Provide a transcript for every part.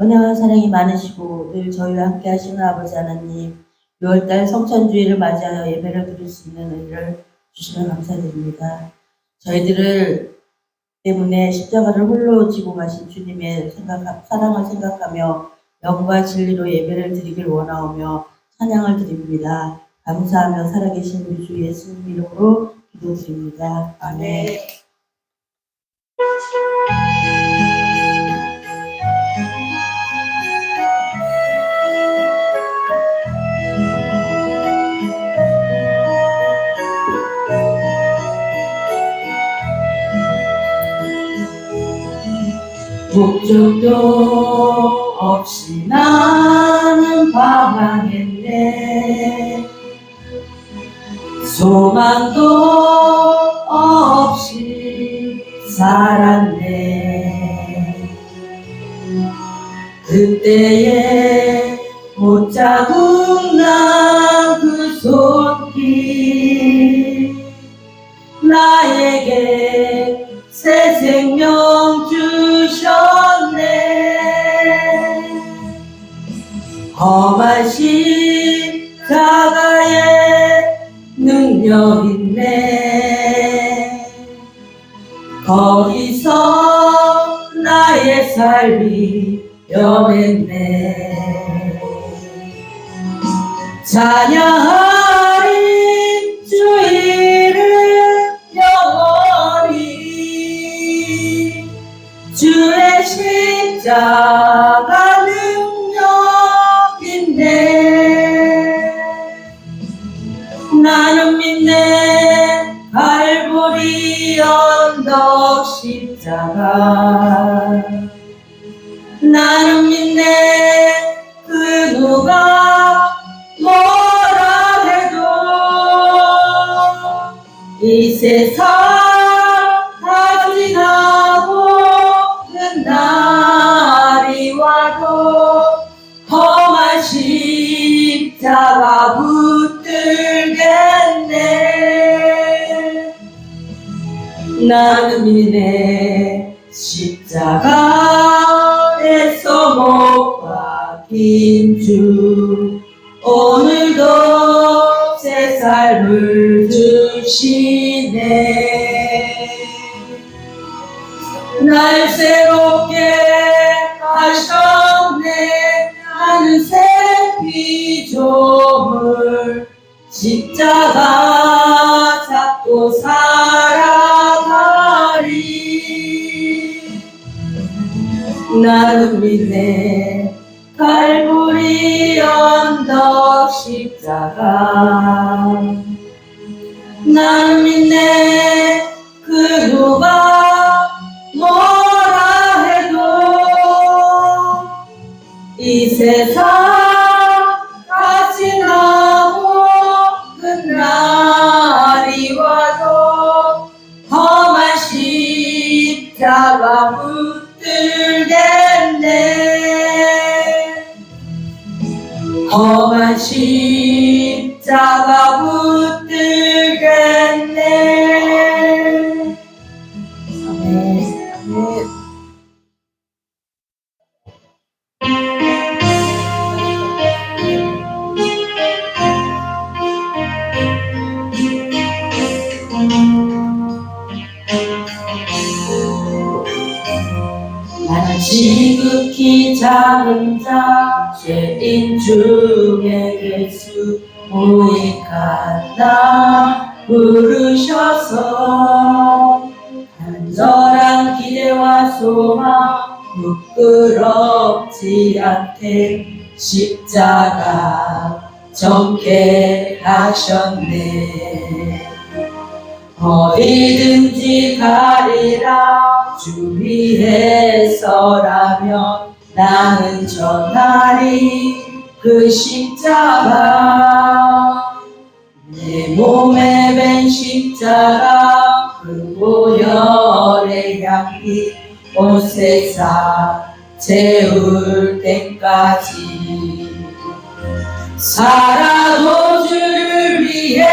은혜와 사랑이 많으시고 늘 저희와 함께 하시는 아버지 하나님, 6월달 성천주의를 맞이하여 예배를 드릴 수 있는 은혜를 주시면 감사드립니다. 저희들을 때문에 십자가를 홀로 지고 가신 주님의 사랑을 생각하며 영과 진리로 예배를 드리길 원하오며 찬양을 드립니다. 감사하며 살아계신 우리 주 예수님 이름으로 기도드립니다. 아멘. 목적도 없이 나는 방황했네. 소망도 없이 살았네. 그때에 못 잡은 나 그 손길, 나에게 새 생명 주셨네. 험한 십자가에 능력 있네. 거기서 나의 삶이 변했네. 찬양하리 주 이름 영원히. 주의 십자가 능력 있네. 나는 믿네 갈보리 언덕 십자가. 나는 믿네 그 누가 뭐라 해도 이 세상 다 지나고 날이 와도 험한 십자가 붙들겠네. 나는 믿네 십자가에서 못 박힌 주, 오늘도 새 삶을 주시네. 날 새롭게 하셨네. 나는 새 피조물 십자가 잡고 살아가리. 나는 믿네 갈보리 언덕 십자가. 나는 믿네 그 누가 뭐라 해도 이 세상 다 지나고 끝날이 와도 험한 십자가 붙들겠네. 험한 십자가 붙들겠네. 아멘. 나는 지극히 작은 자, 죄인 중에 예수 무익한 나 부르셔서 간절한 기대와 소망 부끄럽지 않게 십자가 정케 하셨네. 어디든지 가리라 주 위에 서라면 나는 전하리 그 십자가. 내 몸에 밴 십자가 그 보혈의 향기 온 세상 채울 때까지. 살아도 주를 위해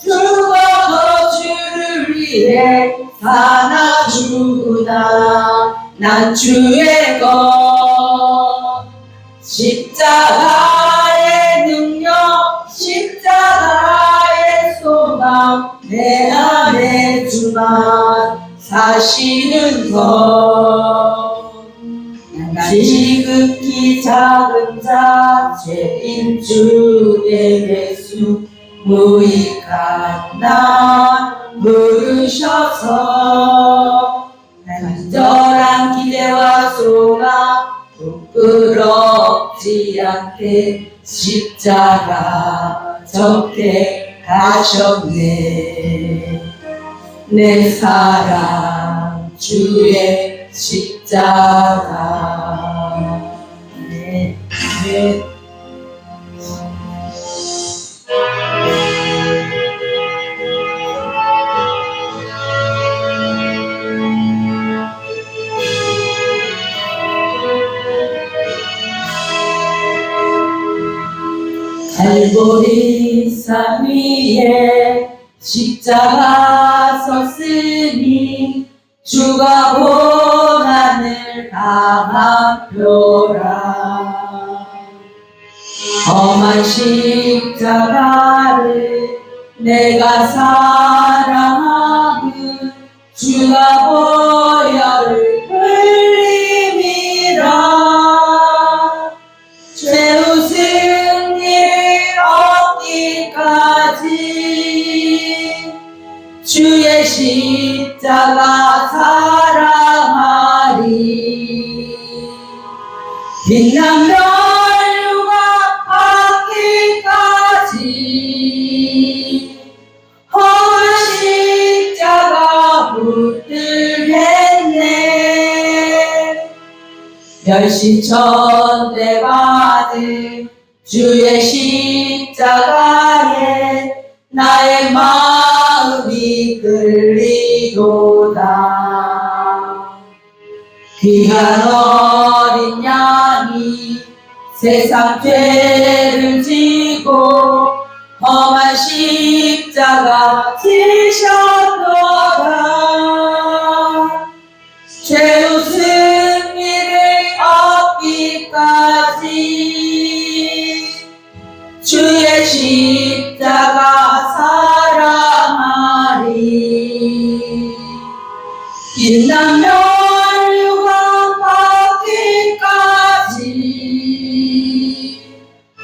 죽어도 주를 위해 사나 주구나 난 주의 것. 십자가의 능력, 십자가의 소망, 내 안에 주만 사시는 것. 지극히 작은 자 죄인 주의 예수 무익한 나 부르셔서 간절한 기대와 소망 부끄럽지 않게 십자가 접대하셨네. 내 사랑 주의 십자가. 네. 네. 갈보리 산 위에 십자가 섰으니 주가 고난을 당한 표라. 험한 십자가를 내가 사랑하고 주가 보혈을 흘림이라. 죄 웃은 일 얻기까지 주의 십자가 사랑하리. 빛난 멸류가 받기까지 험한 십자가 붙들겠네. 멸시천대 받은 주의 십자가에 나의 마음이 끌리도다. 귀한 어린 양이 세상 죄를 지고 험한 십자가 지셨도다. 죄 웃은 일을 얻기까지 주의 십자가 사랑하리. 빛난 멸류관 받기까지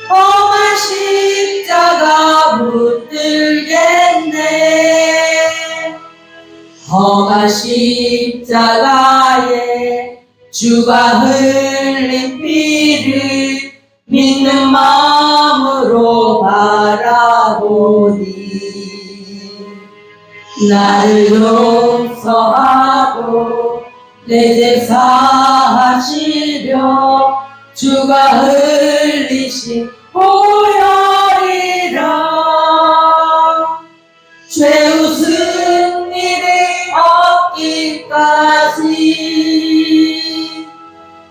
험한 십자가 붙들겠네. 험한 십자가에 주가 흘린 피를 믿는 마음으로 바라보니 나를 용서하고 내 죄 사하시려 주가 흘리신 보혈이라. 죄 웃은 일을 얻기까지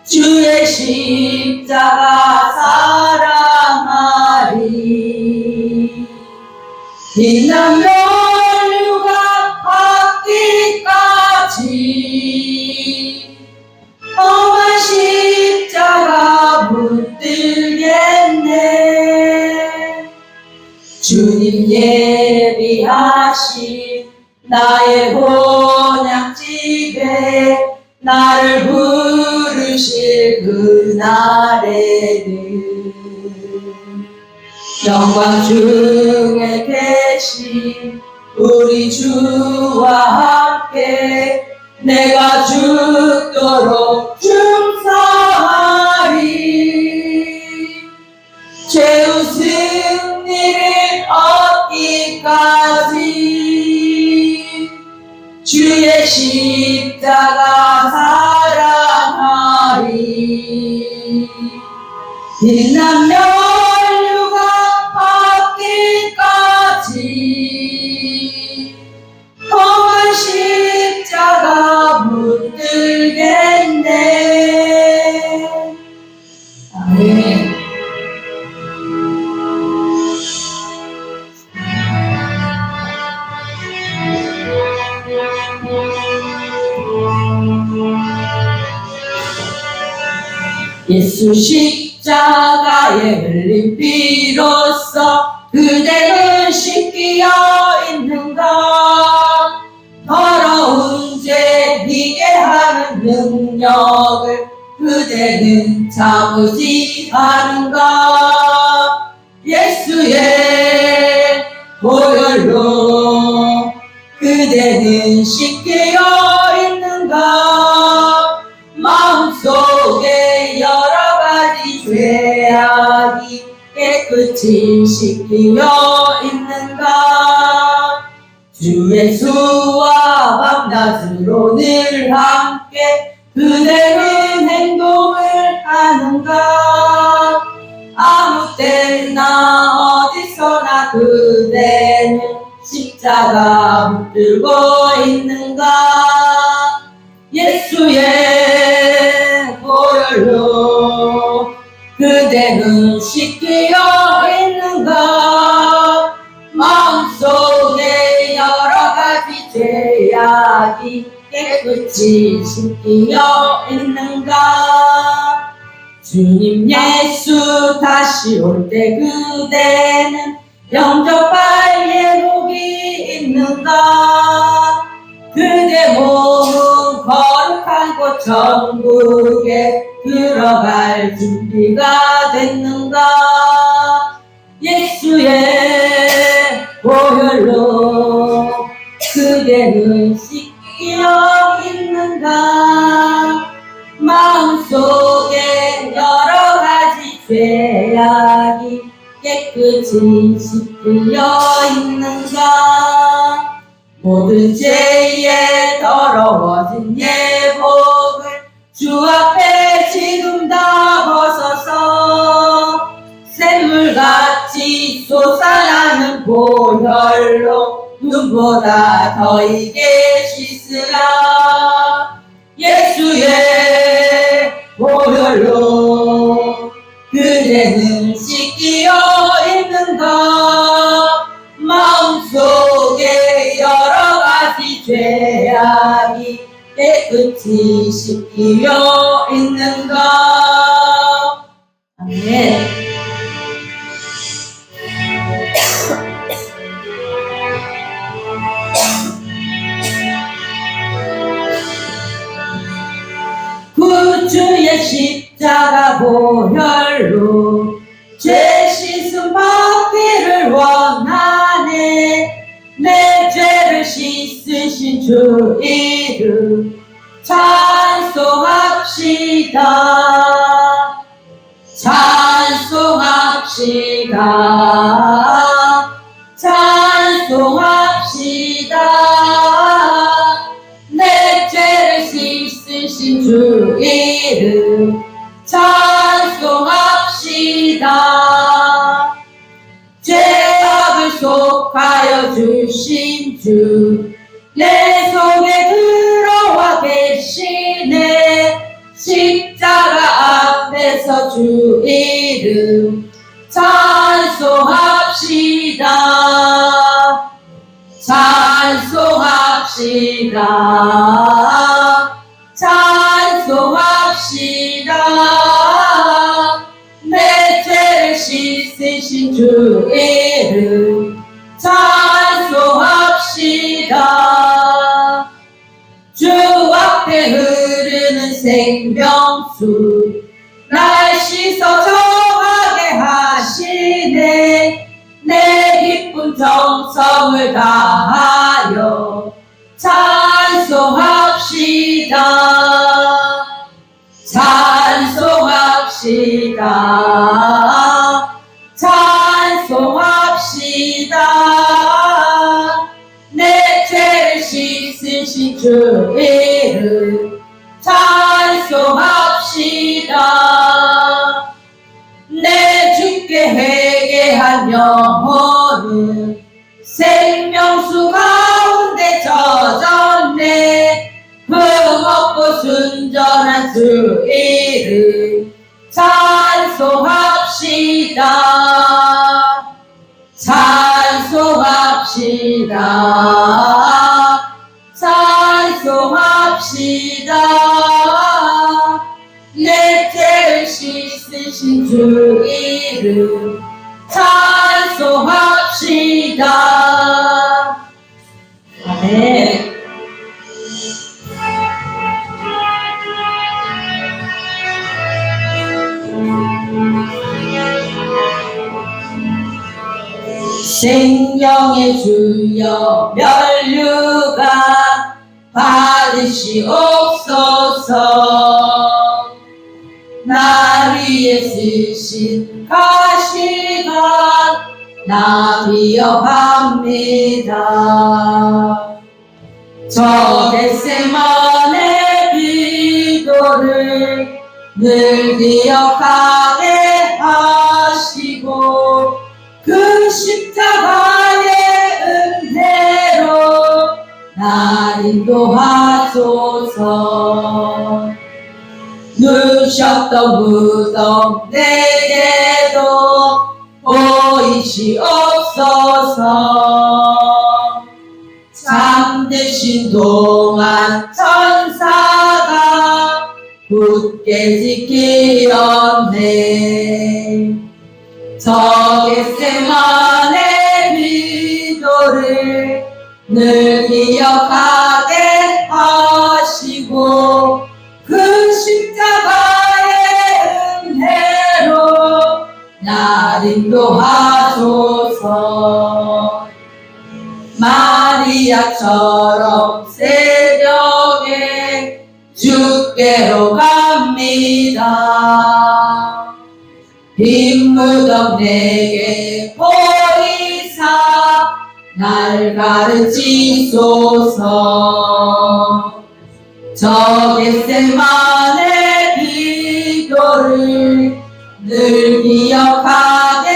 주의 십자가 사랑하리. 빛난 멸류관 받기까지 험한 십자가 붙들겠네. 주님 예비하신 나의 본향집에 나를 부르실 그날에는 영광 중에 계신 우리 주와 함께 내가 죽도록 충성하리. 죄 웃은 일을 얻기까지 주의 십자가 사랑하리. 빛난 멸류관 받기까지 험한 십자가 붙들겠네. 아멘. 예수 십자가 십자가에 흘린 피로써 그대는 씻기어 있는가? 더러운 죄 비게 하는 능력을 그대는 잡으지 않은가? 예수의 보혈로 그대는 씻기어 있는가? 마음속에 여러 가지 죄악이 깨끗이 씻기어 있는가? 주 예수와 밤낮으로 늘 함께 그대는 행동을 하는가? 아무 때나 어디서나 그대는 십자가 붙들고 있는가? 예수의 보혈로 그대는 씻기어 있는가? 마음속에 여러 가지 죄악이 깨끗이 씻기어 있는가? 주님 예수 다시 올 때 그대는 영접할 예복이 있는가? 그대 몸은 거룩한 곳 천국에 들어갈 준비가 됐는가? 예수의 보혈로 그대는 씻기어 있는가? 마음속에 여러 가지 죄악이 깨끗이 씻겨 있는가? 모든 죄에 더러워진 예복을 주 앞에 지금 다 벗어서 샘물같이 솟아나는 보혈로 눈보다 더 익게 씻으라. 예수의 보혈로 그대는 씻기어 있는가? 마음속에 여러 가지 죄악이 깨끗이 씻기어 있는가? 아멘. 구주의 십자가 보혈로 죄 씻음 받기를 원하네. 내 죄를 씻으신 주 이름 찬송합시다. 찬송합시다. 찬송합시다. 내 죄를 씻으신 주 이름 찬송합시다. 죄악을 속하여 주신 주 내 속에 들어와 계시네. 십자가 앞에서 주 이름 찬송합시다. 찬송합시다. 찬송합시다. 내 죄를 씻으신 주 이름 찬송합시다. 주 앞에 흐르는 생명수 날 씻어 정하게 하시네. 내 기쁜 정성을 다하여 찬송합시다. 찬송합시다. 찬송합시다. 내 죄를 씻으신 주 이름 찬송합시다. 내 주께 회개한 영혼은 생명수 가운데 젖었네. 흠없고 순전한 주 이름 찬송합시다. 찬송합시다. 찬송합시다. 내 죄를 있으신 주 이름 찬송합시다. 아멘. 생명의 주여 면류관 받으시옵소서. 날 위에 쓰신 가시관 나 기억합니다. 저 겟세마네 기도를 늘 기억하게 하시고 그 십자가의 은혜로 날 인도하소서. 누셨던 무덤 내게도 보이시옵소서. 잠드신 동안 천사가 굳게 지키었네. 저 겟세마네 기도를 늘 기억하게 하시고 그 십자가의 은혜로 날 인도하소서. 마리아처럼 새벽에 주께로 갑니다. 빈 무덤 내게 보이사 날 가르치소서. 저 겟세마네 기도를 늘 기억하게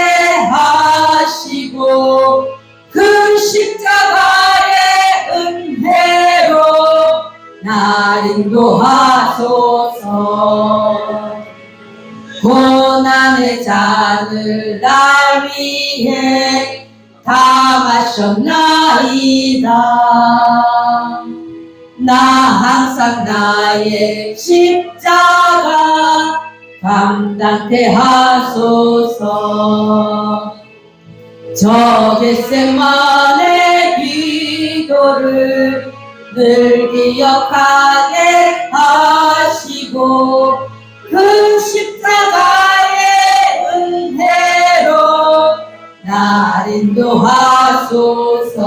하시고 그 십자가의 은혜로 날 인도하소서. 고난의 잔을 날 위해 다 마셨나이다. 나 항상 나의 십자가 감당케 하소서. 저 겟세마네 기도를 늘 기억하게 하시고 그 십자가의 은혜로 날 인도하소서.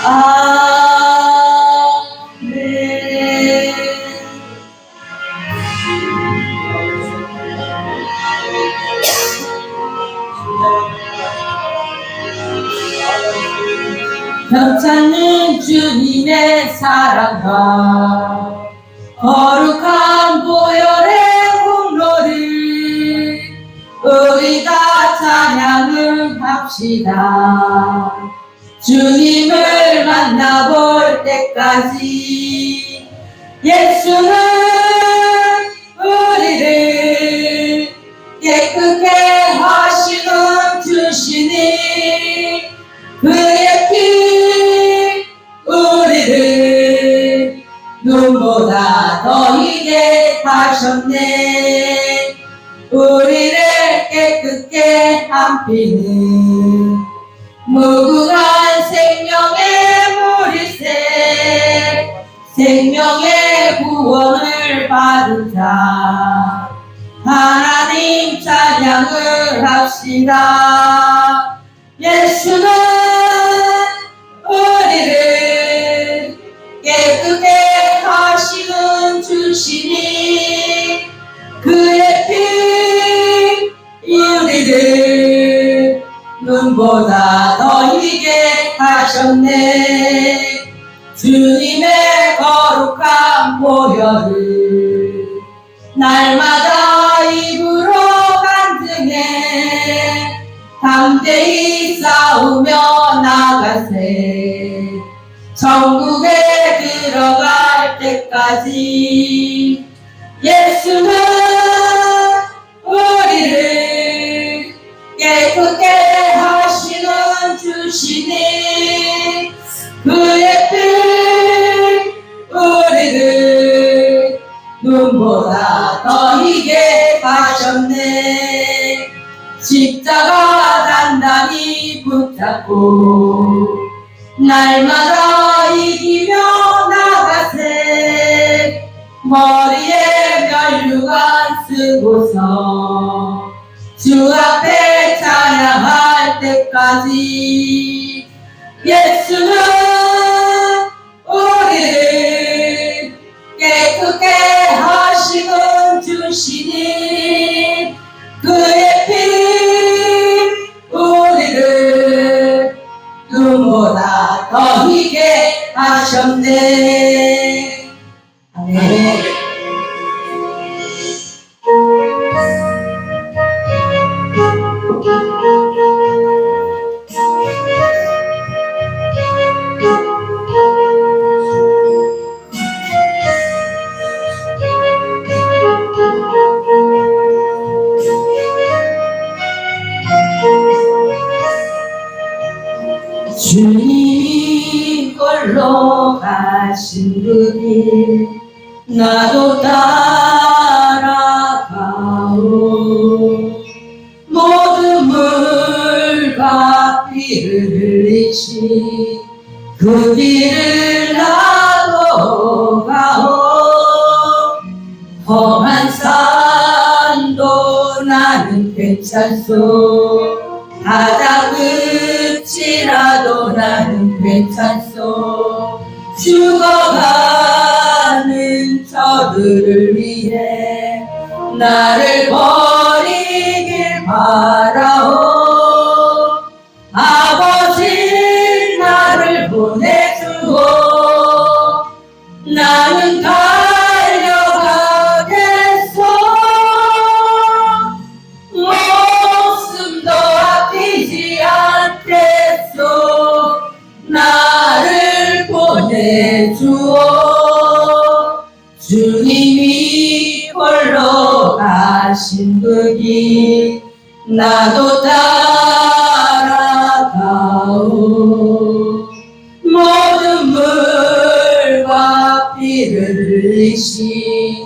아멘. 벽찾는 주님의 사랑과 거룩한 보혈의 공로를 우리가 찬양을 합시다. 주님을 만나볼 때까지 예수는 우리를 깨끗게 하시는 주시니 그의 피 우리를 눈보다 더 희게 하셨네. 우리를 깨끗게 한 피는 무궁한 생명의 물일세. 생명의 구원을 받은 자 하나님 찬양을 합시다. 예수는 우리를 깨끗게 하시는 주시니 그의 피 우리를 눈보다 더 희게 하셨네. 주님의 거룩한 보혈을 날마다 입으로 간증해 담대히 싸우며 나가세. 천국에 들어갈 때까지 예수는 우리를 깨끗게 하시는 주시니 그의 피 우리를 눈보다 더 붙잡고 날마다 이기며 나가세. 머리에 면류관 쓰고서 주 앞에 찬양할 때까지 예수는 우리를 깨끗게 하시는 주시니 그의 피 우리를 눈보다 더 희게 하셨네. 아멘. 주님이 홀로 가신 그 길 나도 따라가오. 모든 물과 피를 흘리신 그 길을 나도 가오. 험한 산도 나는 괜찮소. 바다 끝이라도 나는 괜찮소. 죽어가는 저들을 위해 나를 버리길 바라오. 아버지 나를 보내주오. 나는 달려가겠소. 목숨도 아끼지 않겠소. 나를 보내주오. 주님이 홀로 가신 그 길 나도 따라가오. 모든 물과 피를 흘리신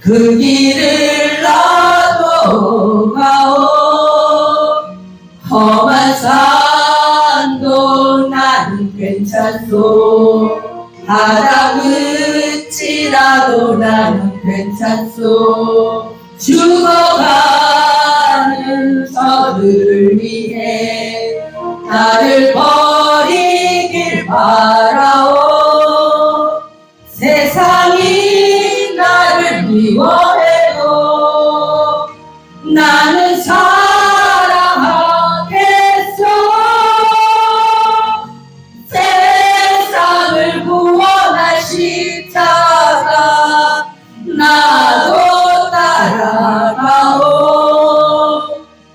그 길을 나도 가오. 험한 산도 나는 괜찮소. 바다 끝이라도 나는 괜찮소. 죽어가는 저들을 위해 나를 버리길 바라오. 세상이 나를 미워해도 나는 사랑하겠소. 세상을 구원할 십자가 나도 따라가오.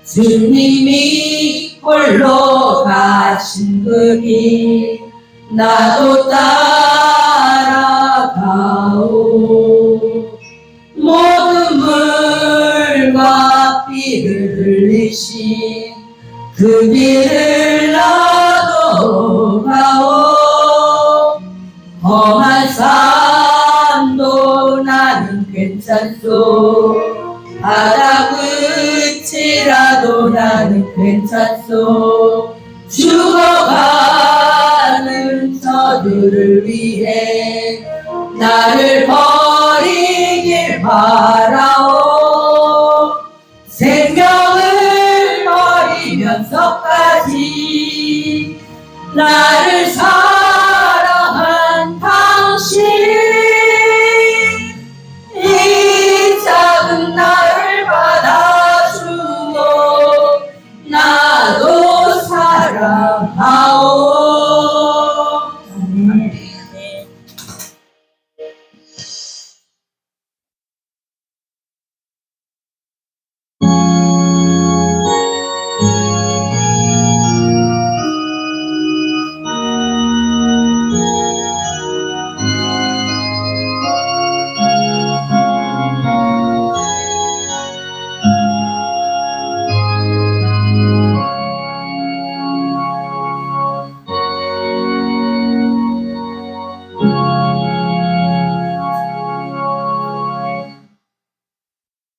주님이 홀로 가신 그 길 나도 따라가오. 모든 물과 피를 흘리신 그 길을 나도 가오. 험한 산도 나는 괜찮소. 바다 끝이라도 나는 괜찮소. 죽어가는 저들을 위해 나를 버리길 바라오. 생명을 버리면서까지 나를 사랑한 당신, 이 작은 나를 받아주고 나도 사랑하오.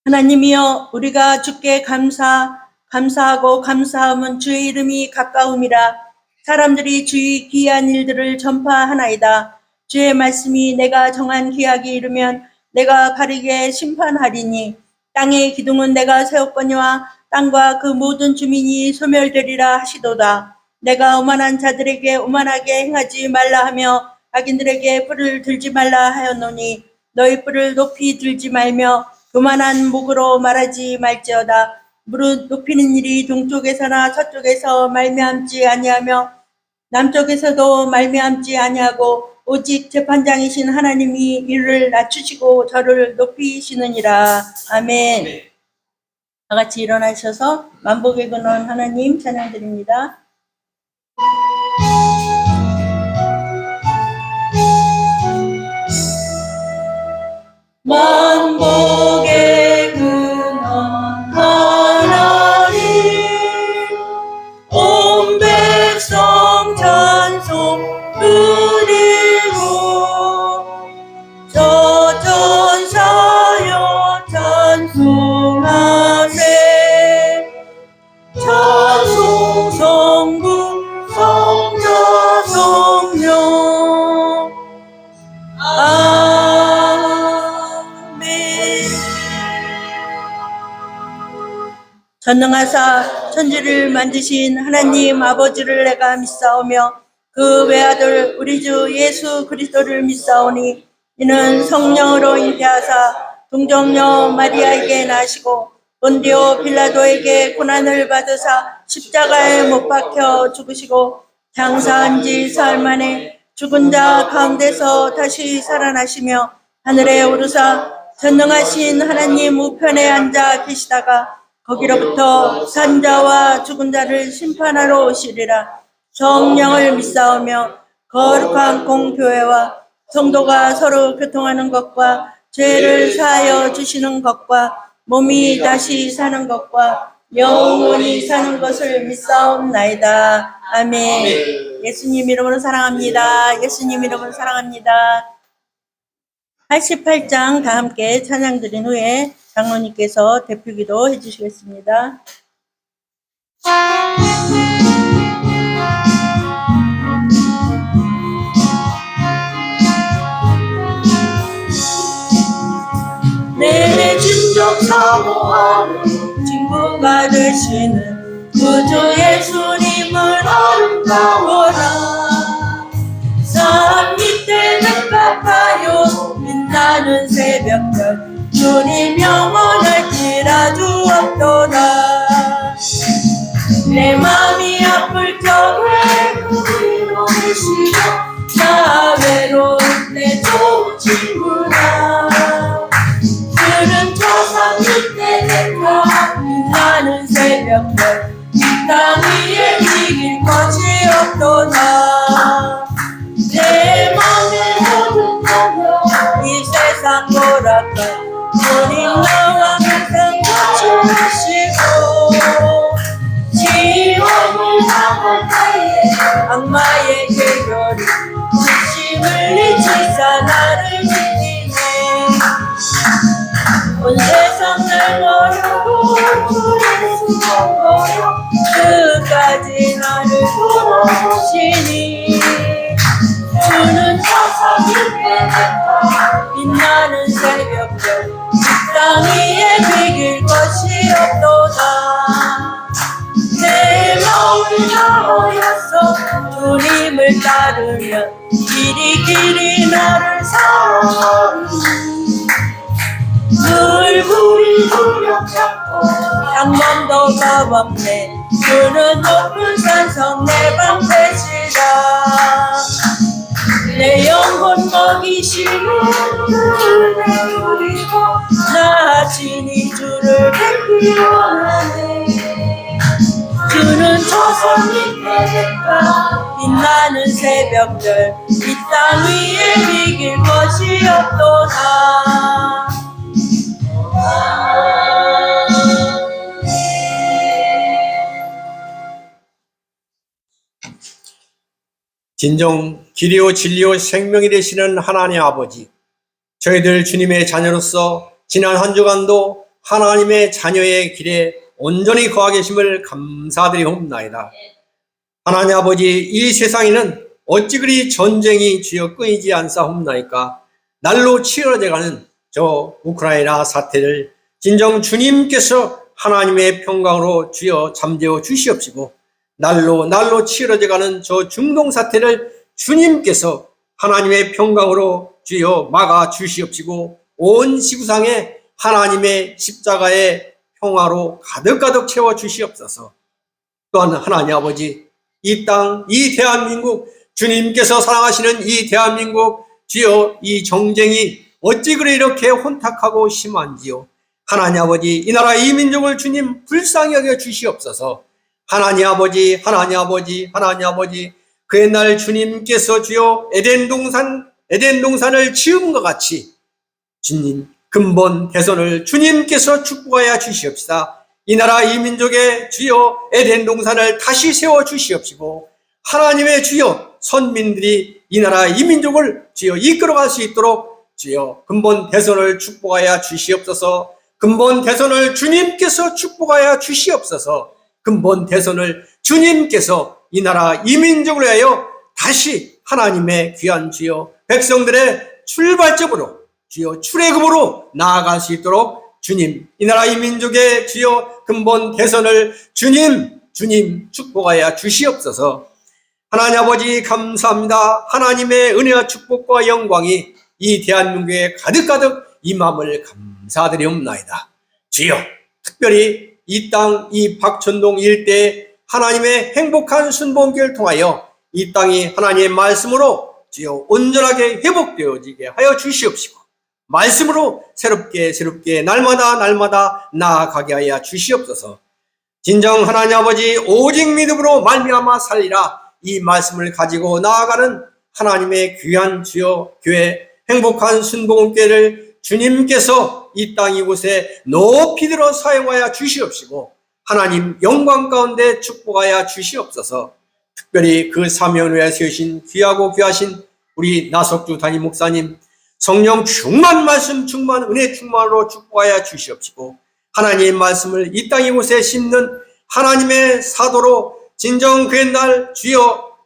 하나님이여, 우리가 주께 감사 감사하고 감사함은 주의 이름이 가까움이라. 사람들이 주의 귀한 일들을 전파하나이다. 주의 말씀이 내가 정한 기약이 이르면 내가 바르게 심판하리니 땅의 기둥은 내가 세웠거니와 땅과 그 모든 주민이 소멸되리라 하시도다. 내가 오만한 자들에게 오만하게 행하지 말라 하며 악인들에게 뿔을 들지 말라 하였노니 너희 뿔을 높이 들지 말며 교만한 목으로 말하지 말지어다. 무릇 높이는 일이 동쪽에서나 서쪽에서 말미암지 아니하며 남쪽에서도 말미암지 아니하고 오직 재판장이신 하나님이 이를 낮추시고 저를 높이시느니라. 아멘. 다 같이 일어나셔서 만복의 근원 하나님 찬양드립니다. 만복의 근원 하나님 온 백성 찬송 드리고 저전사여 찬송하세 찬송 성부 성자 성령 아멘. 전능하사 천지를 만드신 하나님 아버지를 내가 믿사오며 그 외아들 우리 주 예수 그리스도를 믿사오니 이는 성령으로 잉태하사 동정녀 마리아에게 나시고 본디오 빌라도에게 고난을 받으사 십자가에 못 박혀 죽으시고 장사한 지 사흘 만에 죽은 자 가운데서 다시 살아나시며 하늘에 오르사 전능하신 하나님 우편에 앉아 계시다가 거기로부터 산자와 죽은 자를 심판하러 오시리라. 성령을 믿사오며 거룩한 공교회와 성도가 서로 교통하는 것과 죄를 사하여 주시는 것과 몸이 다시 사는 것과 영원히 사는 것을 믿사옵나이다. 아멘. 예수님 이름으로 사랑합니다. 예수님 이름으로 사랑합니다. 88장 다 함께 찬양 드린 후에 장로님께서 대표기도 해주시겠습니다. 내 진정 사모하는 친구가 되시는 구주 예수님을 아름다워라. 산 밑에 백합하여 빛나는 새벽별 주님 영원할지라 주옵도다. 내 맘이 아플 적에 그 위로 계시고 나 외로운 내 좋은 친구라. 그는 저 산 밑에 백합 빛나는 새벽별 이 땅 위에 이길 것이 없도다. 내 맘의 모든 염려 이 세상 보라까 주님 나와 항상 같이 하시고 지옥을 향할 때에 악마의 계결이 진심을 잊히사 나를 지키네. 온 세상 날 버리고 주의 수고하여 끝까지 나를 돌아보시니 주는 저산 밑에 빛나는 새벽별 땅 위에 비길 것이 없도다. 내 마음을 다하여서 주님을 따르면 길이 나를 사랑하니 늘 우리 무력 잡고 향망도 가봤네. 그는 높은 산성 내 방패시라. 내 영혼 먹이시는 그를 누리고 나 친히 주를 뵙기 원하네. 주는 저산 밑에 백합 빛나는 새벽별 이 땅 위에 비길 것이 없도다. 진정 길이요 진리요 생명이 되시는 하나님 아버지, 저희들 주님의 자녀로서 지난 한 주간도 하나님의 자녀의 길에 온전히 거하 계심을 감사드리옵나이다. 하나님 아버지, 이 세상에는 어찌 그리 전쟁이 주여 끊이지 않사옵나이까. 날로 치열어져가는 저 우크라이나 사태를 진정 주님께서 하나님의 평강으로 주여 잠재워 주시옵시고, 날로 치열어져가는 저 중동 사태를 주님께서 하나님의 평강으로 주여 막아 주시옵시고, 온 지구상에 하나님의 십자가의 평화로 가득가득 채워 주시옵소서. 또한 하나님 아버지, 이 땅, 이 대한민국, 주님께서 사랑하시는 이 대한민국, 주여 이 정쟁이 어찌 그리 이렇게 혼탁하고 심한지요. 하나님 아버지, 이 나라 이 민족을 주님 불쌍히 여겨 주시옵소서. 하나님 아버지, 그 옛날 주님께서 주여 에덴 동산을 지은 것 같이 주님 근본 대선을 주님께서 축복하여 주시옵시다. 이 나라 이 민족의 주여 에덴 동산을 다시 세워 주시옵시고, 하나님의 주여 선민들이 이 나라 이 민족을 주여 이끌어갈 수 있도록 주여 근본 대선을 축복하여 주시옵소서. 근본 대선을 주님께서 축복하여 주시옵소서. 근본 대선을 주님께서 이 나라 이 민족을 위하여 다시 하나님의 귀한 주여 백성들의 출발점으로 주여 출애굽으로 나아갈 수 있도록 주님 이 나라 이 민족의 주여 근본 대선을 주님 축복하여 주시옵소서. 하나님 아버지 감사합니다. 하나님의 은혜와 축복과 영광이 이 대한민국에 가득가득 임함을 감사드리옵나이다. 주여, 특별히 이 땅, 이 박천동 일대에 하나님의 행복한 순복음교회를 통하여 이 땅이 하나님의 말씀으로 주여 온전하게 회복되어지게 하여 주시옵시고, 말씀으로 새롭게 날마다 나아가게 하여 주시옵소서. 진정 하나님 아버지, 오직 믿음으로 말미암아 살리라, 이 말씀을 가지고 나아가는 하나님의 귀한 주여 교회 행복한 순복음교회를 주님께서 이 땅 이곳에 높이 들어 사용하여 주시옵시고, 하나님 영광 가운데 축복하여 주시옵소서. 특별히 그 사명을 위해 세우신 귀하고 귀하신 우리 나석주 담임 목사님, 성령 충만 말씀 충만 은혜 충만으로 축복하여 주시옵시고, 하나님의 말씀을 이 땅 이곳에 심는 하나님의 사도로 진정 그 옛날 주여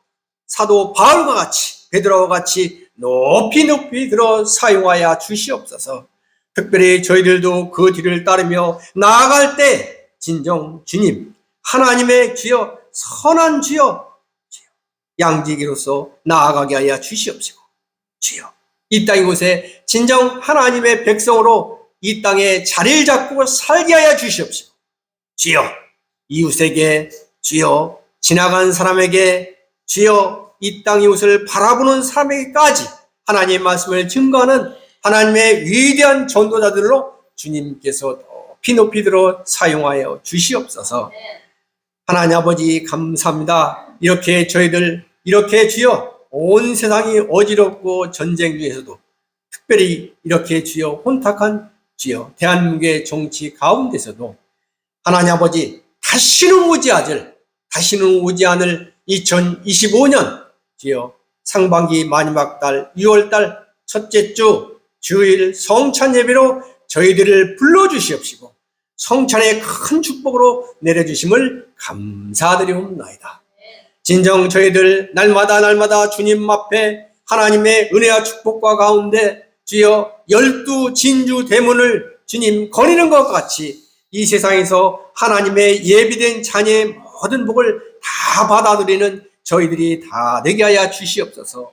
사도 바울과 같이 베드로와 같이 높이 들어 사용하여 주시옵소서. 특별히 저희들도 그 뒤를 따르며 나아갈 때 진정 주님 하나님의 주여 선한 주여 양지기로서 나아가게 하여 주시옵시고, 주여 이 땅 이곳에 진정 하나님의 백성으로 이 땅에 자리를 잡고 살게 하여 주시옵시고, 주여 이웃에게 주여 지나간 사람에게 주여 이 땅 이웃을 바라보는 사람에게까지 하나님의 말씀을 증거하는 하나님의 위대한 전도자들로 주님께서 높이 들어 사용하여 주시옵소서. 하나님 아버지 감사합니다. 이렇게 저희들 이렇게 주여 온 세상이 어지럽고 전쟁 중에서도 특별히 이렇게 주여 혼탁한 주여 대한민국의 정치 가운데서도 하나님 아버지 다시는 오지 않을 2025년 주여 상반기 마지막 달 6월달 첫째 주 주일 성찬 예배로 저희들을 불러주시옵시고, 성찬의 큰 축복으로 내려주심을 감사드리옵나이다. 진정 저희들 날마다 주님 앞에 하나님의 은혜와 축복과 가운데 주여 12 진주 대문을 주님 거니는 것 같이 이 세상에서 하나님의 예비된 자녀의 모든 복을 다 받아들이는 저희들이 다 되게 하여 주시옵소서.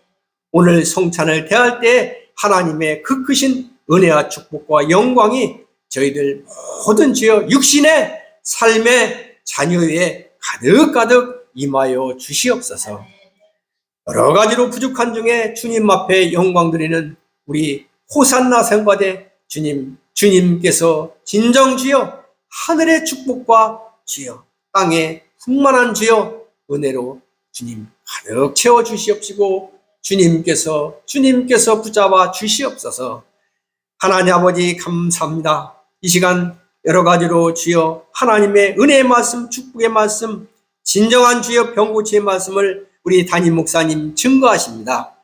오늘 성찬을 대할 때 하나님의 그 크신 은혜와 축복과 영광이 저희들 모든 주여 육신의 삶의 자녀에 가득가득 임하여 주시옵소서. 여러 가지로 부족한 중에 주님 앞에 영광 드리는 우리 호산나 생과대 주님께서 진정 주여 하늘의 축복과 주여 땅의 풍만한 주여 은혜로 주님 가득 채워 주시옵시고, 주님께서 붙잡아 주시옵소서. 하나님 아버지 감사합니다. 이 시간 여러 가지로 주여 하나님의 은혜의 말씀, 축복의 말씀, 진정한 주여 병고치의 말씀을 우리 담임 목사님 증거하십니다.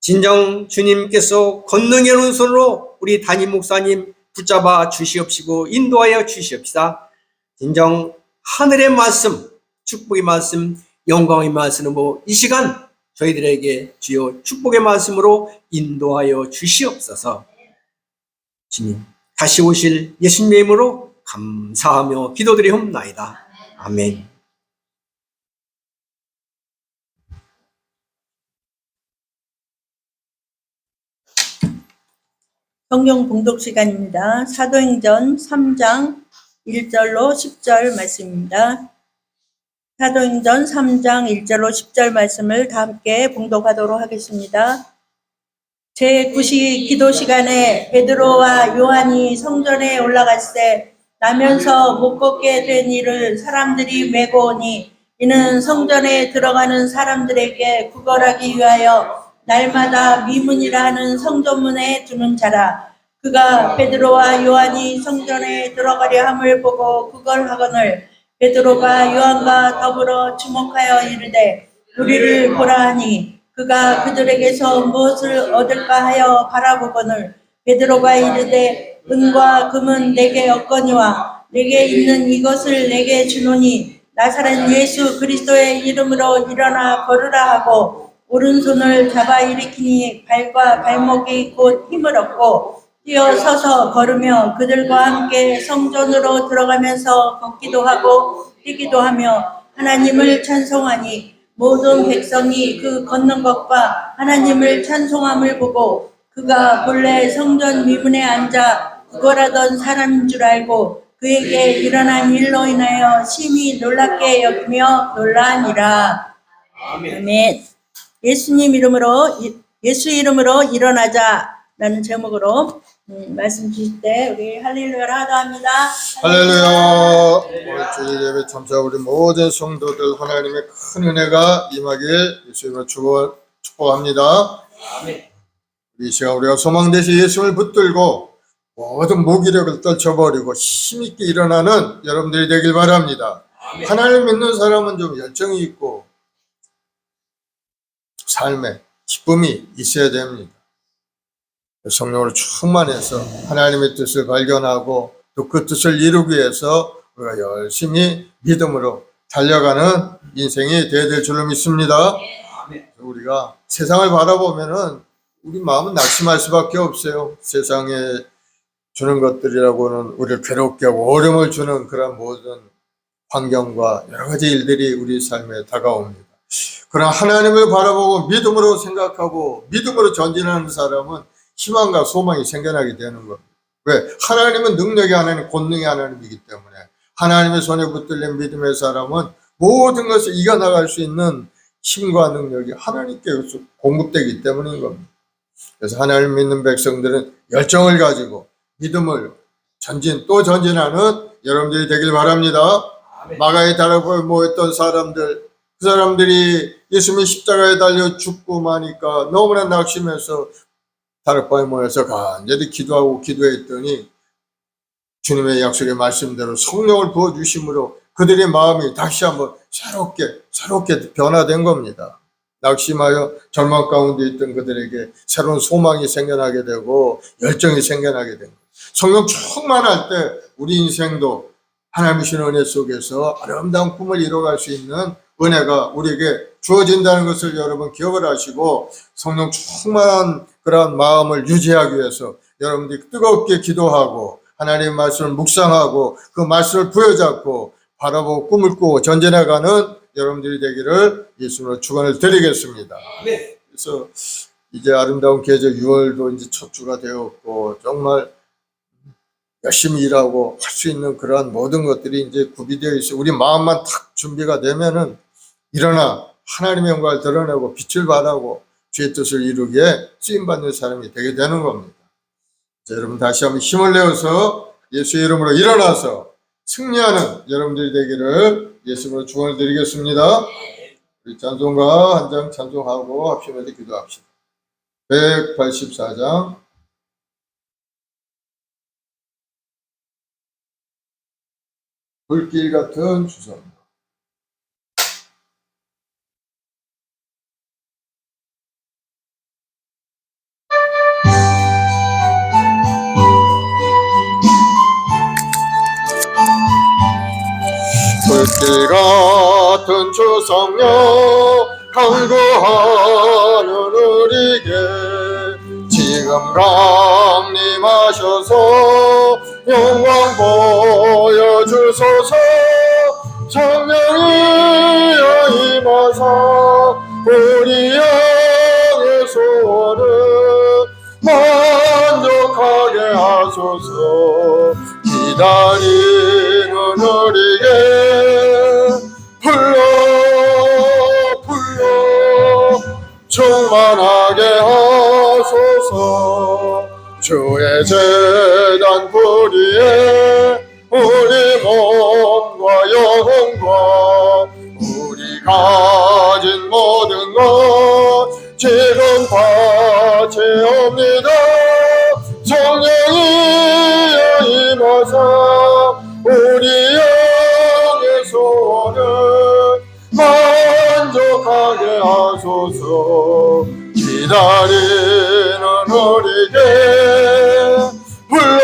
진정 주님께서 권능의 오른손으로 우리 담임 목사님 붙잡아 주시옵시고 인도하여 주시옵시다. 진정 하늘의 말씀, 축복의 말씀, 영광의 말씀으로 이 시간 저희들에게 주여 축복의 말씀으로 인도하여 주시옵소서. 주님, 다시 오실 예수님의 이름으로 감사하며 기도드리옵나이다. 아멘. 성경 봉독 시간입니다. 사도행전 3장 1절로 10절 말씀입니다. 사도행전 3장 1절로 10절 말씀을 다 함께 봉독하도록 하겠습니다. 제9시 기도 시간에 베드로와 요한이 성전에 올라갔을 나면서 못 걷게 된 이를 사람들이 메고 오니 이는 성전에 들어가는 사람들에게 구걸하기 위하여 날마다 미문이라 하는 성전문에 두는 자라. 그가 베드로와 요한이 성전에 들어가려 함을 보고 구걸하거늘 베드로가 요한과 더불어 주목하여 이르되 우리를 보라 하니 그가 그들에게서 무엇을 얻을까 하여 바라보거늘 베드로가 이르되 은과 금은 내게 없거니와 내게 있는 이것을 내게 주노니 나사렛 예수 그리스도의 이름으로 일어나 걸으라 하고 오른손을 잡아 일으키니 발과 발목이 곧 힘을 얻고 뛰어서서 걸으며 그들과 함께 성전으로 들어가면서 걷기도 하고 뛰기도 하며 하나님을 찬송하니 모든 백성이 그 걷는 것과 하나님을 찬송함을 보고 그가 본래 성전 미문에 앉아 구걸하던 사람인 줄 알고 그에게 일어난 일로 인하여 심히 놀랍게 여기며 놀라니라. 아멘. 예수님 이름으로 예수 이름으로 일어나자라는 제목으로 말씀 주실 때 우리 할렐루야를 하도합니다. 할렐루야. 오늘 주일 예배 참사 우리 모든 성도들 하나님의 큰 은혜가 임하길 예수님을 축복합니다. 이 시간 우리가 소망되신 예수를 붙들고 모든 무기력을 떨쳐버리고 힘있게 일어나는 여러분들이 되길 바랍니다. 하나님 믿는 사람은 좀 열정이 있고 삶에 기쁨이 있어야 됩니다. 성령으로 충만해서 하나님의 뜻을 발견하고 또 그 뜻을 이루기 위해서 우리가 열심히 믿음으로 달려가는 인생이 되어야 될 줄로 믿습니다. 우리가 세상을 바라보면은 우리 마음은 낙심할 수밖에 없어요. 세상에 주는 것들이라고는 우리를 괴롭게 하고 어려움을 주는 그런 모든 환경과 여러 가지 일들이 우리 삶에 다가옵니다. 그러나 하나님을 바라보고 믿음으로 생각하고 믿음으로 전진하는 사람은 희망과 소망이 생겨나게 되는 겁니다. 왜? 하나님은 능력의 하나님, 권능의 하나님이기 때문에 하나님의 손에 붙들린 믿음의 사람은 모든 것을 이겨나갈 수 있는 힘과 능력이 하나님께 공급되기 때문인 겁니다. 그래서 하나님 믿는 백성들은 열정을 가지고 믿음을 또 전진하는 여러분들이 되길 바랍니다. 마가의 다락방에 모였던 사람들, 그 사람들이 예수님이 십자가에 달려 죽고 마니까 너무나 낙심해서 다락방에 모여서 간절히 기도했더니 주님의 약속의 말씀대로 성령을 부어주심으로 그들의 마음이 다시 한번 새롭게 변화된 겁니다. 낙심하여 절망 가운데 있던 그들에게 새로운 소망이 생겨나게 되고 열정이 생겨나게 된 거예요. 성령 충만할 때 우리 인생도 하나님의 신 은혜 속에서 아름다운 꿈을 이뤄갈 수 있는 은혜가 우리에게 주어진다는 것을 여러분 기억을 하시고 성령 충만한 그런 마음을 유지하기 위해서 여러분들이 뜨겁게 기도하고 하나님의 말씀을 묵상하고 그 말씀을 부여잡고 바라보고 꿈을 꾸고 전진해가는 여러분들이 되기를 예수님으로 축원을 드리겠습니다. 그래서 이제 아름다운 계절 6월도 이제 첫 주가 되었고 정말 열심히 일하고 할 수 있는 그러한 모든 것들이 이제 구비되어 있어 우리 마음만 탁 준비가 되면은 일어나 하나님의 영광을 드러내고 빛을 발하고 주의 뜻을 이루기에 쓰임받는 사람이 되게 되는 겁니다. 자, 여러분 다시 한번 힘을 내어서 예수의 이름으로 일어나서 승리하는 여러분들이 되기를 예수님으로 축원을 드리겠습니다. 우리 찬송가 한 장 찬송하고 합심해서 기도합시다. 184장 불길 같은 주선. 불길 같은 주 성령 강구하는 우리에게 지금 강림하셔서 영광 보여주소서. 성령이여 임하사 우리 영의 소원을 만족하게 하소서. 기다리는 우리에게 불러 충만하게 하소서. 주의 제단 뿌리에 우리 몸과 영혼과 우리 가진 모든 것 지금 바치옵니다. 성령이여 임하사 우리 영의 소원을 만족하게 하소서. 기다리는 우리에게 불러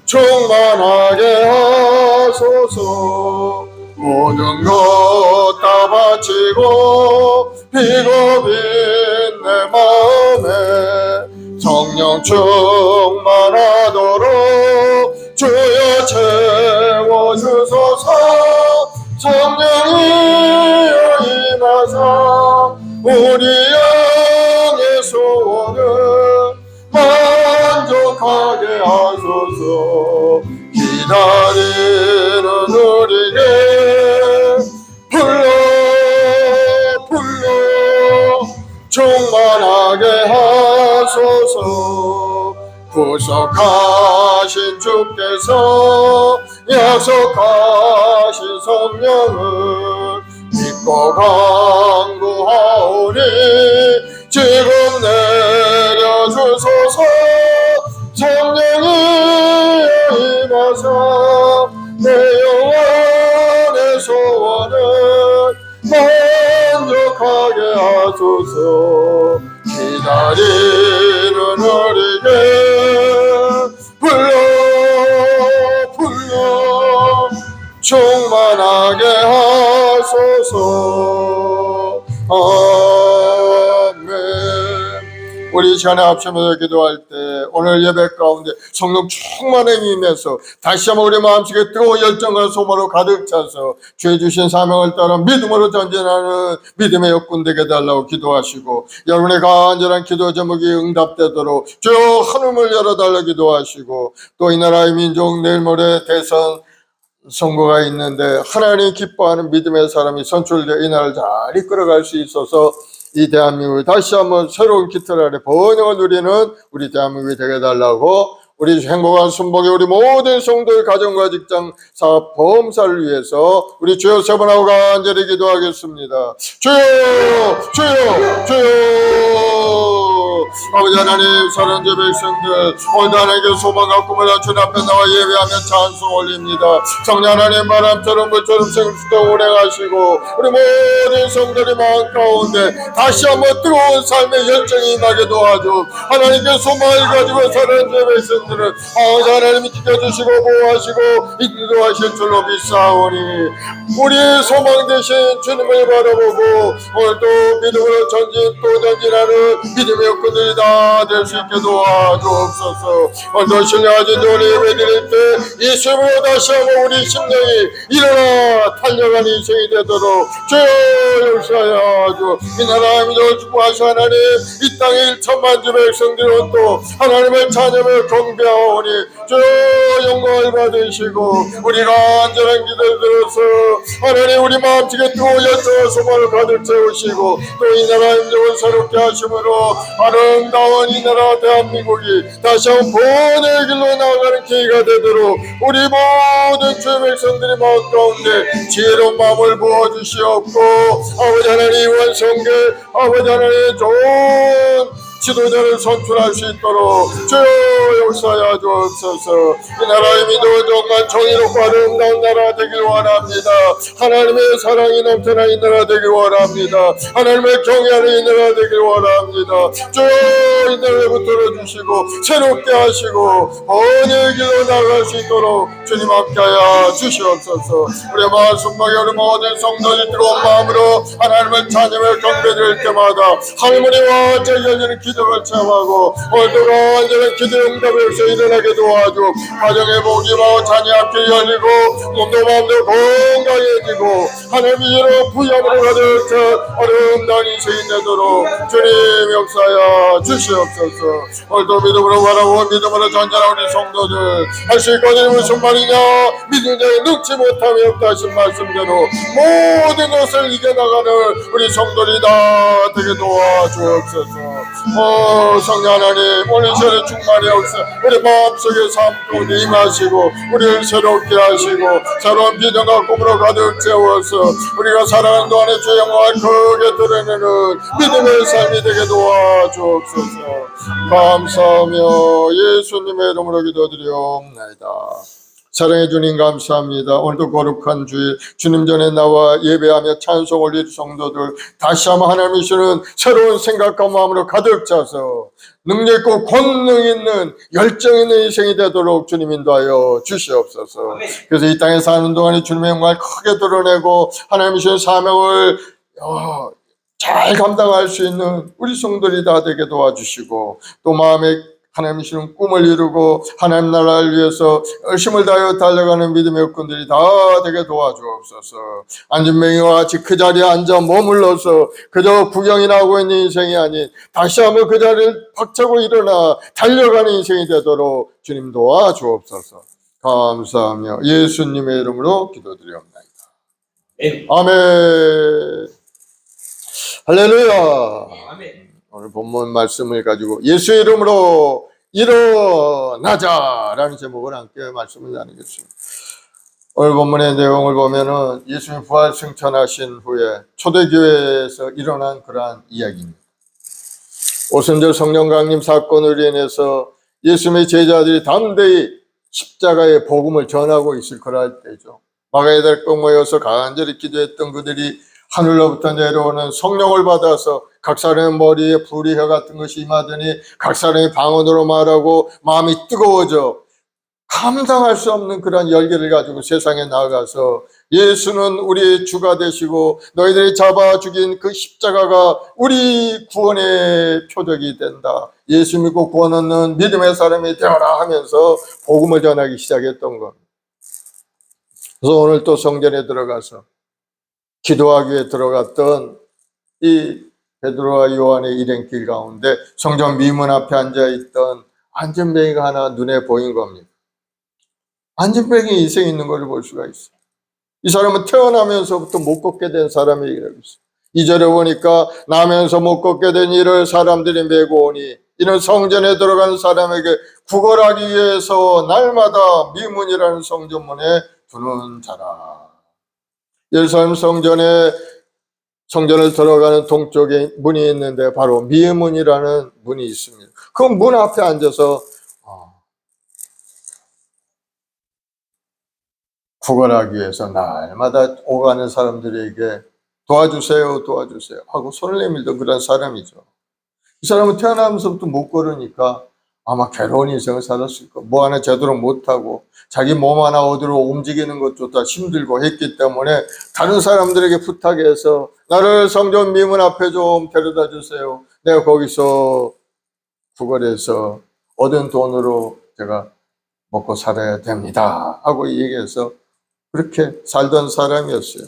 충만하게 하소서. 모든 것 다 바치고 비겁인 내 마음에 성령 충만하도록 주여 채워주소서. 성령이여 임하사 우리 영의 소원을 만족하게 하소서. 기다리는 우리에게 불러 충만하게 하소서. 구속하신 주께서 약속하신 성령을 믿고 강구하오니 지금 내려주소서. 성령이 임하사 내 영혼의 소원을 만족하게 하소서. 기다리는 우리에게 불러 충만하게 하소서. 아멘. 우리 이 시간에 합심해서 기도할 때 오늘 예배 가운데 성령 충만에 임해서 다시 한번 우리 마음속에 뜨거운 열정과 소망으로 가득 차서 주의 주신 사명을 따라 믿음으로 전진하는 믿음의 역군 되게 달라고 기도하시고, 여러분의 간절한 기도 제목이 응답되도록 주여 하늘을 열어달라 기도하시고, 또 이 나라의 민족 내일 모레 대선 선거가 있는데 하나님이 기뻐하는 믿음의 사람이 선출되어 이 나라를 잘 이끌어갈 수 있어서 이 대한민국이 다시 한번 새로운 깃털 아래 번영을 누리는 우리 대한민국이 되게 해달라고, 우리 행복한 순복의 우리 모든 성도의 가정과 직장, 사업, 범사를 위해서 우리 주여 세 번하고 간절히 기도하겠습니다. 주여 아버지 하나님, 사랑제 백성들 오늘도 하나님께 소망 갖고 모여 주님 앞에 나와 예배하며 찬송 올립니다. 성령 하나님, 바람처럼 물처럼 생수도 운행하시고 우리 모든 성도의 마음 가운데 다시 한번 뜨거운 삶의 열정이 임하게 도와줘. 하나님께 소망을 가지고 사랑제 백성들을 아버지 하나님이 지켜주시고 보호하시고 인도하실 줄로 믿사오니 우리의 소망 대신 주님을 바라보고 오늘도 믿음으로 전진하는 믿음의 역군들이 다 될 수 있게 도와주옵소서. 오늘도 신령하신 우리 예배 드릴 때 이 수업으로 다시 한번 우리 심령이 일어나 달려가는 인생이 되도록 주여 역사하여 주. 이 나라 민족을 축복하시고 하나님, 이 땅의 1천만 주 백성들은 또 하나님을 찬양하며 경배하오니 주여 영광을 받으시고 우리가 안전한 기도를 들어서 하나님 우리 마음속에 뜨거운 열정과 소망을 가득 채우시고 또 이 나라 민족을 새롭게 하심으로 아름다운 이 나라 대한민국이 다시 한번 번의 길로 나아가는 기회가 되도록 우리 모든 주 백성들의 마음 가운데 지혜로운 마음을 부어주시옵고, 아버지 하나님 원성계 아버지 하나님 좋은 지도자를 선출할 수 있도록 주여 역사하여 주옵소서. 이 나라의 민족은 정말 정의롭고 아름다운 나라 되길 원합니다. 하나님의 사랑이 넘쳐나 이 나라 되길 원합니다. 하나님의 경외하는 이 나라 되길 원합니다. 주여 이 나라를 붙들어 주시고 새롭게 하시고 번의 길로 나갈 수 있도록 주님 함께하여 주시옵소서. 우리의 마음 속박에 우리 모든 성도들 뜨거운 마음으로 하나님을 찬양하며 경배드릴 때마다 할머니와 저희는 기도를 체험하고 오늘도 완전한 기도 응답에서 일어나게 도와주 가정의 복이와 자녀 앞길 열리고 몸도 마음도 건강해지고 하나님 이로 부여으로 가득 찬 아름다운 인생이 되도록 주님 역사하여 주시옵소서. 오늘도 믿음으로 바라고 믿음으로 전전한 우리 성도들 할 수 있거든 무슨 말이냐 믿는 자에 늙지 못함이 없다 하신 말씀대로 모든 것을 이겨나가는 우리 성도들이 다 되게 도와주옵소서. 성령 하나님 오늘 시간에 충만하옵소서. 우리 마음속에 삶 가운데 임하시고 우리를 새롭게 하시고 새로운 비전과 꿈으로 가득 채워서 우리가 살아가는 동안에 주의 영광을 크게 드러내는 믿음의 삶이 되게 도와주옵소서. 감사하며 예수님의 이름으로 기도드리옵나이다. 사랑해 주님 감사합니다. 오늘도 거룩한 주일 주님 전에 나와 예배하며 찬송 올릴 성도들 다시 한번 하나님이 주는 새로운 생각과 마음으로 가득 차서 능력 있고 권능 있는 열정 있는 인생이 되도록 주님 인도하여 주시옵소서. 그래서 이 땅에 사는 동안에 주님의 영광을 크게 드러내고 하나님이 주신 사명을 잘 감당할 수 있는 우리 성도들이 다 되게 도와주시고 또 마음에 하나님이 주는 꿈을 이루고 하나님 나라를 위해서 열심을 다하여 달려가는 믿음의 일꾼들이 다 되게 도와주옵소서. 안진뱅이와 같이 그 자리에 앉아 머물러서 그저 구경이나 하고 있는 인생이 아닌 다시 한번 그 자리를 박차고 일어나 달려가는 인생이 되도록 주님 도와주옵소서. 감사하며 예수님의 이름으로 기도드리옵나이다. 아멘. 할렐루야. 아멘. 오늘 본문 말씀을 가지고 예수 이름으로 일어나자라는 제목을 함께 말씀을 나누겠습니다. 오늘 본문의 내용을 보면은 예수님 부활 승천하신 후에 초대교회에서 일어난 그러한 이야기입니다. 오순절 성령 강림 사건으로 인해서 예수님의 제자들이 담대히 십자가의 복음을 전하고 있을 그럴 때죠. 마가의 달고 모여서 간절히 기도했던 그들이 하늘로부터 내려오는 성령을 받아서 각 사람의 머리에 불이 혀 같은 것이 임하더니 각 사람이 방언으로 말하고 마음이 뜨거워져 감당할 수 없는 그런 열기를 가지고 세상에 나아가서 예수는 우리의 주가 되시고 너희들이 잡아 죽인 그 십자가가 우리 구원의 표적이 된다. 예수 믿고 구원 얻는 믿음의 사람이 되어라 하면서 복음을 전하기 시작했던 겁니다. 그래서 오늘 또 성전에 들어가서 기도하기 위해 들어갔던 이 베드로와 요한의 일행길 가운데 성전 미문 앞에 앉아있던 안전뱅이가 하나 눈에 보인 겁니다. 안전뱅이 인생이 있는 걸 볼 수가 있어요. 이 사람은 태어나면서부터 못 걷게 된 사람이라고 있어요. 2절에 보니까 나면서 못 걷게 된 이를 사람들이 메고 오니 이는 성전에 들어가는 사람에게 구걸하기 위해서 날마다 미문이라는 성전문에 두는 자라. 예루살렘 성전을 들어가는 동쪽에 문이 있는데 바로 미문이라는 문이 있습니다. 그 문 앞에 앉아서 구걸하기 위해서 날마다 오가는 사람들에게 도와주세요 하고 손을 내밀던 그런 사람이죠. 이 사람은 태어나면서부터 못 걸으니까 아마 괴로운 인생을 살았을 거예요. 뭐 하나 제대로 못하고 자기 몸 하나 어디로 움직이는 것조차 힘들고 했기 때문에 다른 사람들에게 부탁해서 나를 성전 미문 앞에 좀 데려다 주세요. 내가 거기서 구걸해서 얻은 돈으로 제가 먹고 살아야 됩니다 하고 얘기해서 그렇게 살던 사람이었어요.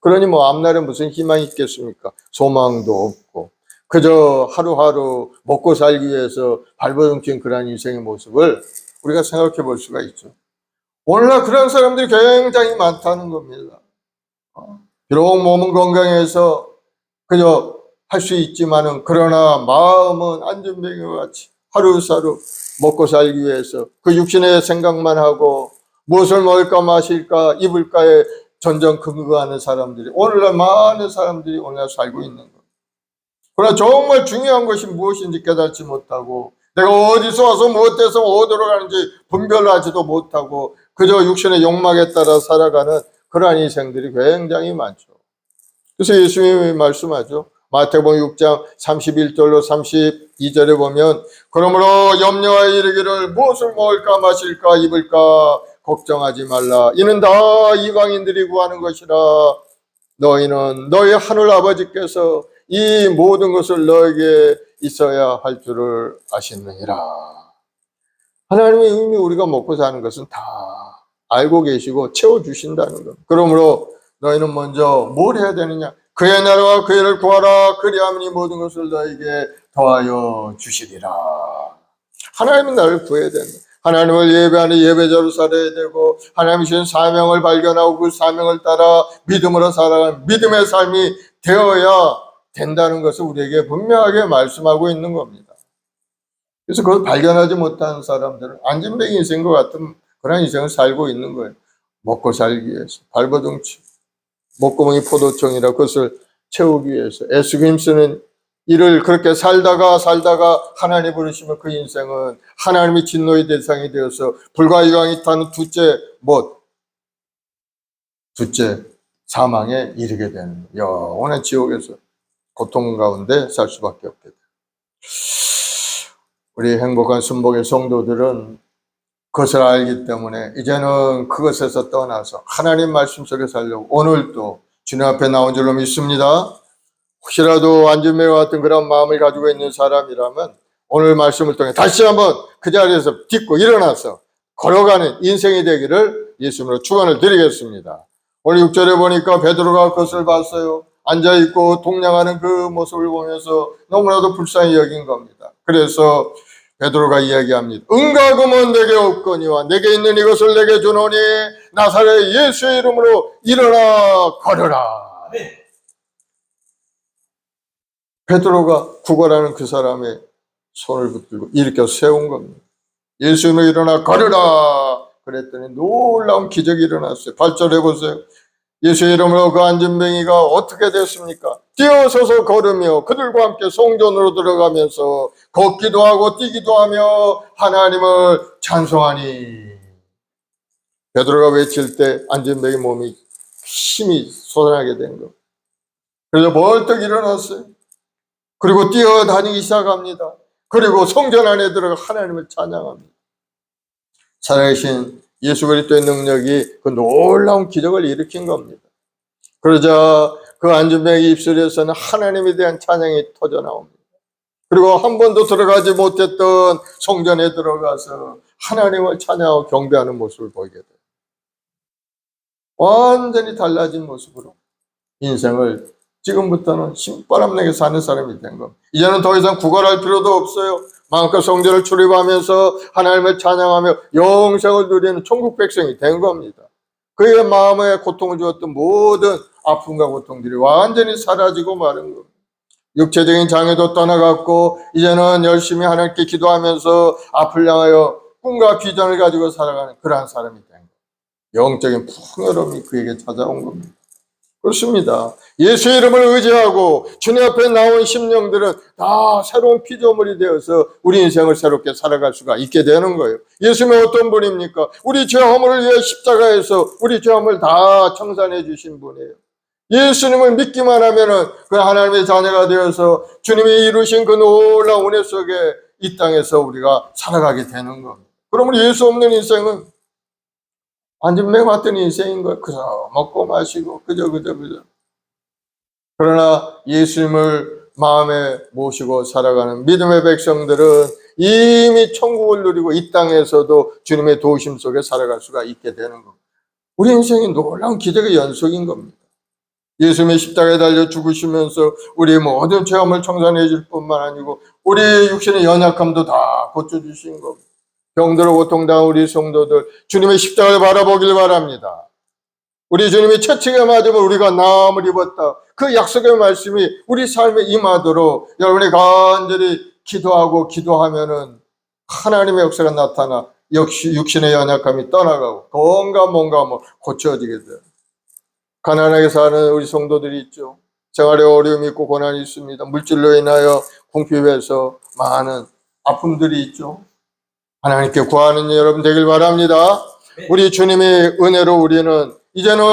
그러니 뭐 앞날에 무슨 희망이 있겠습니까? 소망도 없고 그저 하루하루 먹고 살기 위해서 발버둥친 그런 인생의 모습을 우리가 생각해 볼 수가 있죠. 오늘날 그런 사람들이 굉장히 많다는 겁니다. 비록 몸은 건강해서 그저 할 수 있지만은 그러나 마음은 안전뱅이와 같이 하루하루 먹고 살기 위해서 그 육신의 생각만 하고 무엇을 먹을까 마실까 입을까에 전전 근거하는 사람들이 오늘날 많은 사람들이 오늘날 살고 있는 겁니다. 그러나 정말 중요한 것이 무엇인지 깨닫지 못하고 내가 어디서 와서 무엇해서 어디로 가는지 분별하지도 못하고 그저 육신의 욕망에 따라 살아가는 그러한 인생들이 굉장히 많죠. 그래서 예수님이 말씀하죠. 마태복음 6장 31절로 32절에 보면 그러므로 염려하여 이르기를 무엇을 먹을까 마실까 입을까 걱정하지 말라. 이는 다 이방인들이 구하는 것이라. 너희는 너희 하늘 아버지께서 이 모든 것을 너에게 있어야 할 줄을 아시느니라. 하나님이 이미 우리가 먹고 사는 것은 다 알고 계시고 채워주신다는 겁니다. 그러므로 너희는 먼저 뭘 해야 되느냐? 그의 나라와 그의 를 구하라. 그리하면 이 모든 것을 너에게 더하여 주시리라. 하나님은 나를 구해야 된다. 하나님을 예배하는 예배자로 살아야 되고 하나님이 주신 사명을 발견하고 그 사명을 따라 믿음으로 살아가는 믿음의 삶이 되어야 된다는 것을 우리에게 분명하게 말씀하고 있는 겁니다. 그래서 그걸 발견하지 못한 사람들은 안진뱅이 인생과 같은 그런 인생을 살고 있는 거예요. 먹고 살기 위해서 발버둥치 목구멍이 포도청이라 그것을 채우기 위해서 애쓰고 힘쓰는 일을 그렇게 살다가 하나님 부르시면 그 인생은 하나님의 진노의 대상이 되어서 불과 이강이 타는 둘째 사망에 이르게 되는 영원한 지옥에서 고통 가운데 살 수밖에 없게 돼요. 우리 행복한 순복의 성도들은 그것을 알기 때문에 이제는 그것에서 떠나서 하나님 말씀 속에 살려고 오늘도 주님 앞에 나온 줄로 믿습니다. 혹시라도 안진매와 같은 그런 마음을 가지고 있는 사람이라면 오늘 말씀을 통해 다시 한번 그 자리에서 딛고 일어나서 걸어가는 인생이 되기를 예수님으로 축원을 드리겠습니다. 오늘 6절에 보니까 베드로가 그것을 봤어요. 앉아있고 동냥하는 그 모습을 보면서 너무나도 불쌍히 여긴 겁니다. 그래서 베드로가 이야기합니다. 은과 금은 내게 없거니와 내게 있는 이것을 내게 주노니 나사렛 예수의 이름으로 일어나 걸어라. 베드로가 구걸하는 그 사람의 손을 붙들고 일으켜 세운 겁니다. 예수님을 일어나 걸으라 그랬더니 놀라운 기적이 일어났어요. 8절에 보세요. 예수의 이름으로 그 안진뱅이가 어떻게 됐습니까? 뛰어서서 걸으며 그들과 함께 성전으로 들어가면서 걷기도 하고 뛰기도 하며 하나님을 찬송하니. 베드로가 외칠 때 안진뱅이 몸이 힘이 솟아나게 된 거. 그래서 벌떡 일어났어요. 그리고 뛰어다니기 시작합니다. 그리고 성전 안에 들어가 하나님을 찬양합니다. 살아계신 예수 그리스도의 능력이 그 놀라운 기적을 일으킨 겁니다. 그러자 그 안진뱅이 입술에서는 하나님에 대한 찬양이 터져 나옵니다. 그리고 한 번도 들어가지 못했던 성전에 들어가서 하나님을 찬양하고 경배하는 모습을 보이게 돼요. 완전히 달라진 모습으로 인생을 지금부터는 신바람 내게 사는 사람이 된 겁니다. 이제는 더 이상 구걸할 필요도 없어요. 마음껏 성전을 출입하면서 하나님을 찬양하며 영생을 누리는 천국 백성이 된 겁니다. 그의 마음에 고통을 주었던 모든 아픔과 고통들이 완전히 사라지고 마는 겁니다. 육체적인 장애도 떠나갔고 이제는 열심히 하나님께 기도하면서 앞을 향하여 꿈과 비전을 가지고 살아가는 그러한 사람이 된 겁니다. 영적인 풍요로움이 그에게 찾아온 겁니다. 그렇습니다. 예수의 이름을 의지하고 주님 앞에 나온 심령들은 다 새로운 피조물이 되어서 우리 인생을 새롭게 살아갈 수가 있게 되는 거예요. 예수님은 어떤 분입니까? 우리 죄 허물을 위해 십자가에서 우리 죄 허물을 다 청산해 주신 분이에요. 예수님을 믿기만 하면은 그 하나님의 자녀가 되어서 주님이 이루신 그 놀라운 은혜 속에 이 땅에서 우리가 살아가게 되는 겁니다. 그러면 예수 없는 인생은 안진뱅이 같은 인생인 거예요. 그저 먹고 마시고 그저. 그러나 예수님을 마음에 모시고 살아가는 믿음의 백성들은 이미 천국을 누리고 이 땅에서도 주님의 도우심 속에 살아갈 수가 있게 되는 겁니다. 우리 인생이 놀라운 기적의 연속인 겁니다. 예수님의 십자가에 달려 죽으시면서 우리의 모든 죄함을 청산해 줄 뿐만 아니고 우리 육신의 연약함도 다 고쳐주신 겁니다. 병들어 고통당한 우리 성도들 주님의 십자가를 바라보길 바랍니다. 우리 주님이 채찍에 맞으면 우리가 나음을 입었다. 그 약속의 말씀이 우리 삶에 임하도록 여러분이 간절히 기도하면은 하나님의 역사가 나타나 역시 육신의 연약함이 떠나가고 뭔가 고쳐지게 돼요. 가난하게 사는 우리 성도들이 있죠. 생활에 어려움이 있고 고난이 있습니다. 물질로 인하여 궁핍해서 많은 아픔들이 있죠. 하나님께 구하는 여러분 되길 바랍니다. 우리 주님의 은혜로 우리는 이제는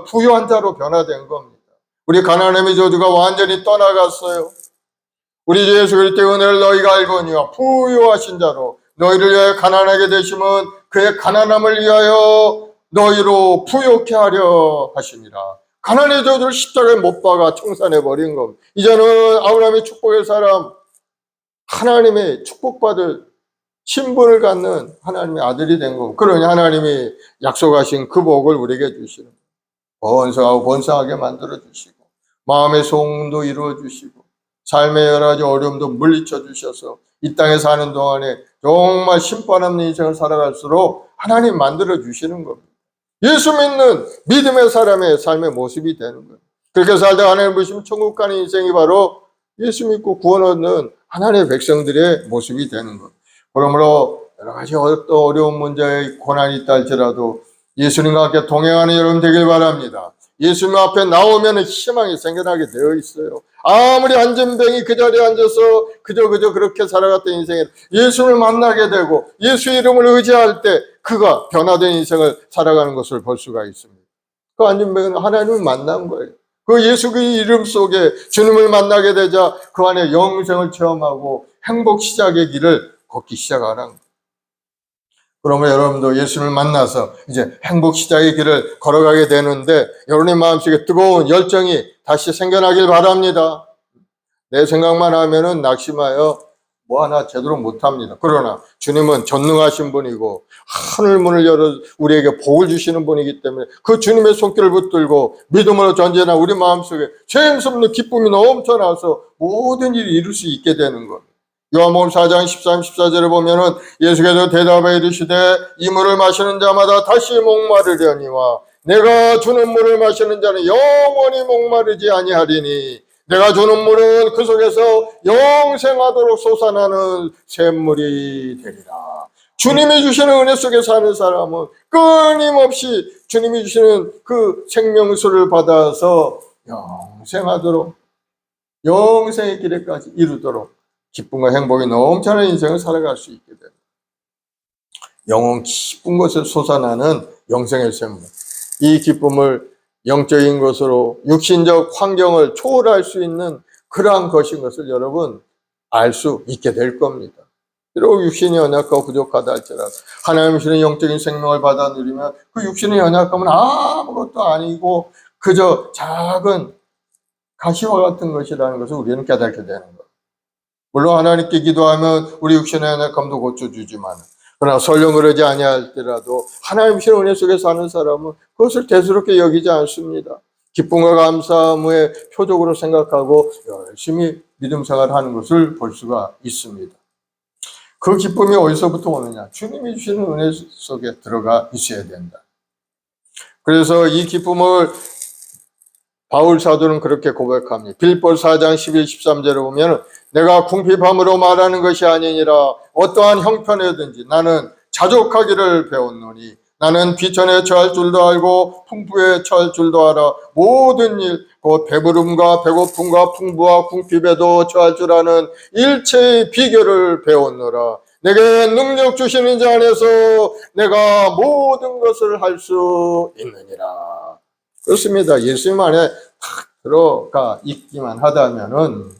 부유한 자로 변화된 겁니다. 우리 가난함의 저주가 완전히 떠나갔어요. 우리 주 예수 그리스도의 은혜를 너희가 알거니와 부유하신 자로 너희를 위하여 가난하게 되심은 그의 가난함을 위하여 너희로 부욕케 하려 하심이라. 가난의 저주를 십자가에 못 박아 청산해 버린 겁니다. 이제는 아브라함의 축복의 사람, 하나님의 축복받을 신분을 갖는 하나님의 아들이 된 겁니다. 그러니 하나님이 약속하신 그 복을 우리에게 주시는 거예요. 번성하고 번성하게 만들어 주시고 마음의 소원도 이루어 주시고 삶의 여러 가지 어려움도 물리쳐 주셔서 이 땅에 사는 동안에 정말 심판 없는 인생을 살아갈수록 하나님 만들어 주시는 겁니다. 예수 믿는 믿음의 사람의 삶의 모습이 되는 거예요. 그렇게 살다 하나님 보시면 천국 가는 인생이 바로 예수 믿고 구원 얻는 하나님의 백성들의 모습이 되는 겁니다. 그러므로 여러 가지 어려운 문제에 고난이 있다 할지라도 예수님과 함께 동행하는 여러분 되길 바랍니다. 예수님 앞에 나오면 희망이 생겨나게 되어 있어요. 아무리 안전병이 그 자리에 앉아서 그저 그렇게 살아갔던 인생에 예수를 만나게 되고 예수 이름을 의지할 때 그가 변화된 인생을 살아가는 것을 볼 수가 있습니다. 그 안전병은 하나님을 만난 거예요. 그 예수 그 이름 속에 주님을 만나게 되자 그 안에 영생을 체험하고 행복 시작의 길을 걷기 시작하는 거예요. 그러면 여러분도 예수를 만나서 이제 행복 시작의 길을 걸어가게 되는데 여러분의 마음속에 뜨거운 열정이 다시 생겨나길 바랍니다. 내 생각만 하면은 낙심하여 뭐 하나 제대로 못합니다. 그러나 주님은 전능하신 분이고 하늘 문을 열어 우리에게 복을 주시는 분이기 때문에 그 주님의 손길을 붙들고 믿음으로 전진한 우리 마음속에 샘솟는 기쁨이 넘쳐나서 모든 일을 이룰 수 있게 되는 겁니다. 요한복음 4장 13, 14절에 보면은 예수께서 대답하여 이르시되 이 물을 마시는 자마다 다시 목마르려니와 내가 주는 물을 마시는 자는 영원히 목마르지 아니하리니 내가 주는 물은 그 속에서 영생하도록 솟아나는 샘물이 되리라. 주님이 주시는 은혜 속에 사는 사람은 끊임없이 주님이 주시는 그 생명수를 받아서 영생하도록 영생의 길에까지 이루도록 기쁨과 행복이 넘쳐나는 인생을 살아갈 수 있게 됩니다. 영원 기쁜 것을 솟아나는 영생의 샘물. 이 기쁨을 영적인 것으로 육신적 환경을 초월할 수 있는 그러한 것인 것을 여러분 알 수 있게 될 겁니다. 비록 육신이 연약하고 부족하다 할지라도 하나님 주시는 영적인 생명을 받아 누리면 그 육신의 연약함은 아무것도 아니고 그저 작은 가시와 같은 것이라는 것을 우리는 깨닫게 되는 거예요. 물론 하나님께 기도하면 우리 육신의 연약함도 고쳐주지만 그러나 설령 그러지 아니할지라도 하나님 주시는 은혜 속에 사는 사람은 그것을 대수롭게 여기지 않습니다. 기쁨과 감사함의 표적으로 생각하고 열심히 믿음 생활하는 것을 볼 수가 있습니다. 그 기쁨이 어디서부터 오느냐? 주님이 주시는 은혜 속에 들어가 있어야 된다. 그래서 이 기쁨을 바울 사도는 그렇게 고백합니다. 빌립보 4장 11, 13절에 보면 내가 궁핍함으로 말하는 것이 아니니라 어떠한 형편에든지 나는 자족하기를 배웠노니 나는 비천에 처할 줄도 알고 풍부에 처할 줄도 알아 모든 일 곧 배부름과 배고픔과 풍부와 궁핍에도 처할 줄 아는 일체의 비결을 배웠노라. 내게 능력 주시는 자 안에서 내가 모든 것을 할 수 있느니라. 그렇습니다. 예수님 안에 탁 들어가 있기만 하다면은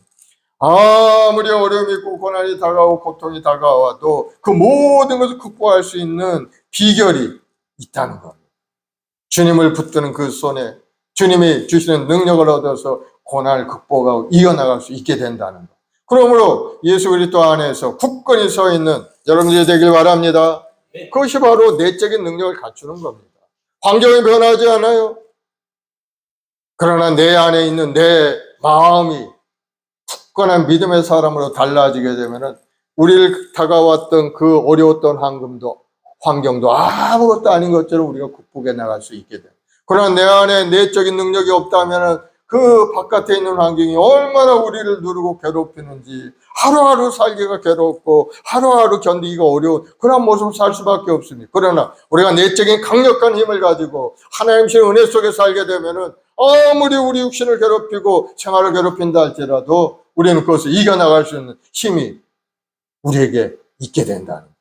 아무리 어려움이 있고 고난이 다가오고 고통이 다가와도 그 모든 것을 극복할 수 있는 비결이 있다는 겁니다. 주님을 붙드는 그 손에 주님이 주시는 능력을 얻어서 고난을 극복하고 이어나갈 수 있게 된다는 것. 그러므로 예수 그리스도 안에서 굳건히 서 있는 여러분들이 되길 바랍니다. 그것이 바로 내적인 능력을 갖추는 겁니다. 환경이 변하지 않아요. 그러나 내 안에 있는 내 마음이 굳건한 믿음의 사람으로 달라지게 되면은 우리를 다가왔던 그 어려웠던 환경도 아무것도 아닌 것처럼 우리가 극복해 나갈 수 있게 돼요. 그러나 내 안에 내적인 능력이 없다면은 그 바깥에 있는 환경이 얼마나 우리를 누르고 괴롭히는지 하루하루 살기가 괴롭고 하루하루 견디기가 어려운 그런 모습을 살 수밖에 없습니다. 그러나 우리가 내적인 강력한 힘을 가지고 하나님 주신 은혜 속에 살게 되면은 아무리 우리 육신을 괴롭히고 생활을 괴롭힌다 할지라도 우리는 그것을 이겨나갈 수 있는 힘이 우리에게 있게 된다는 거예요.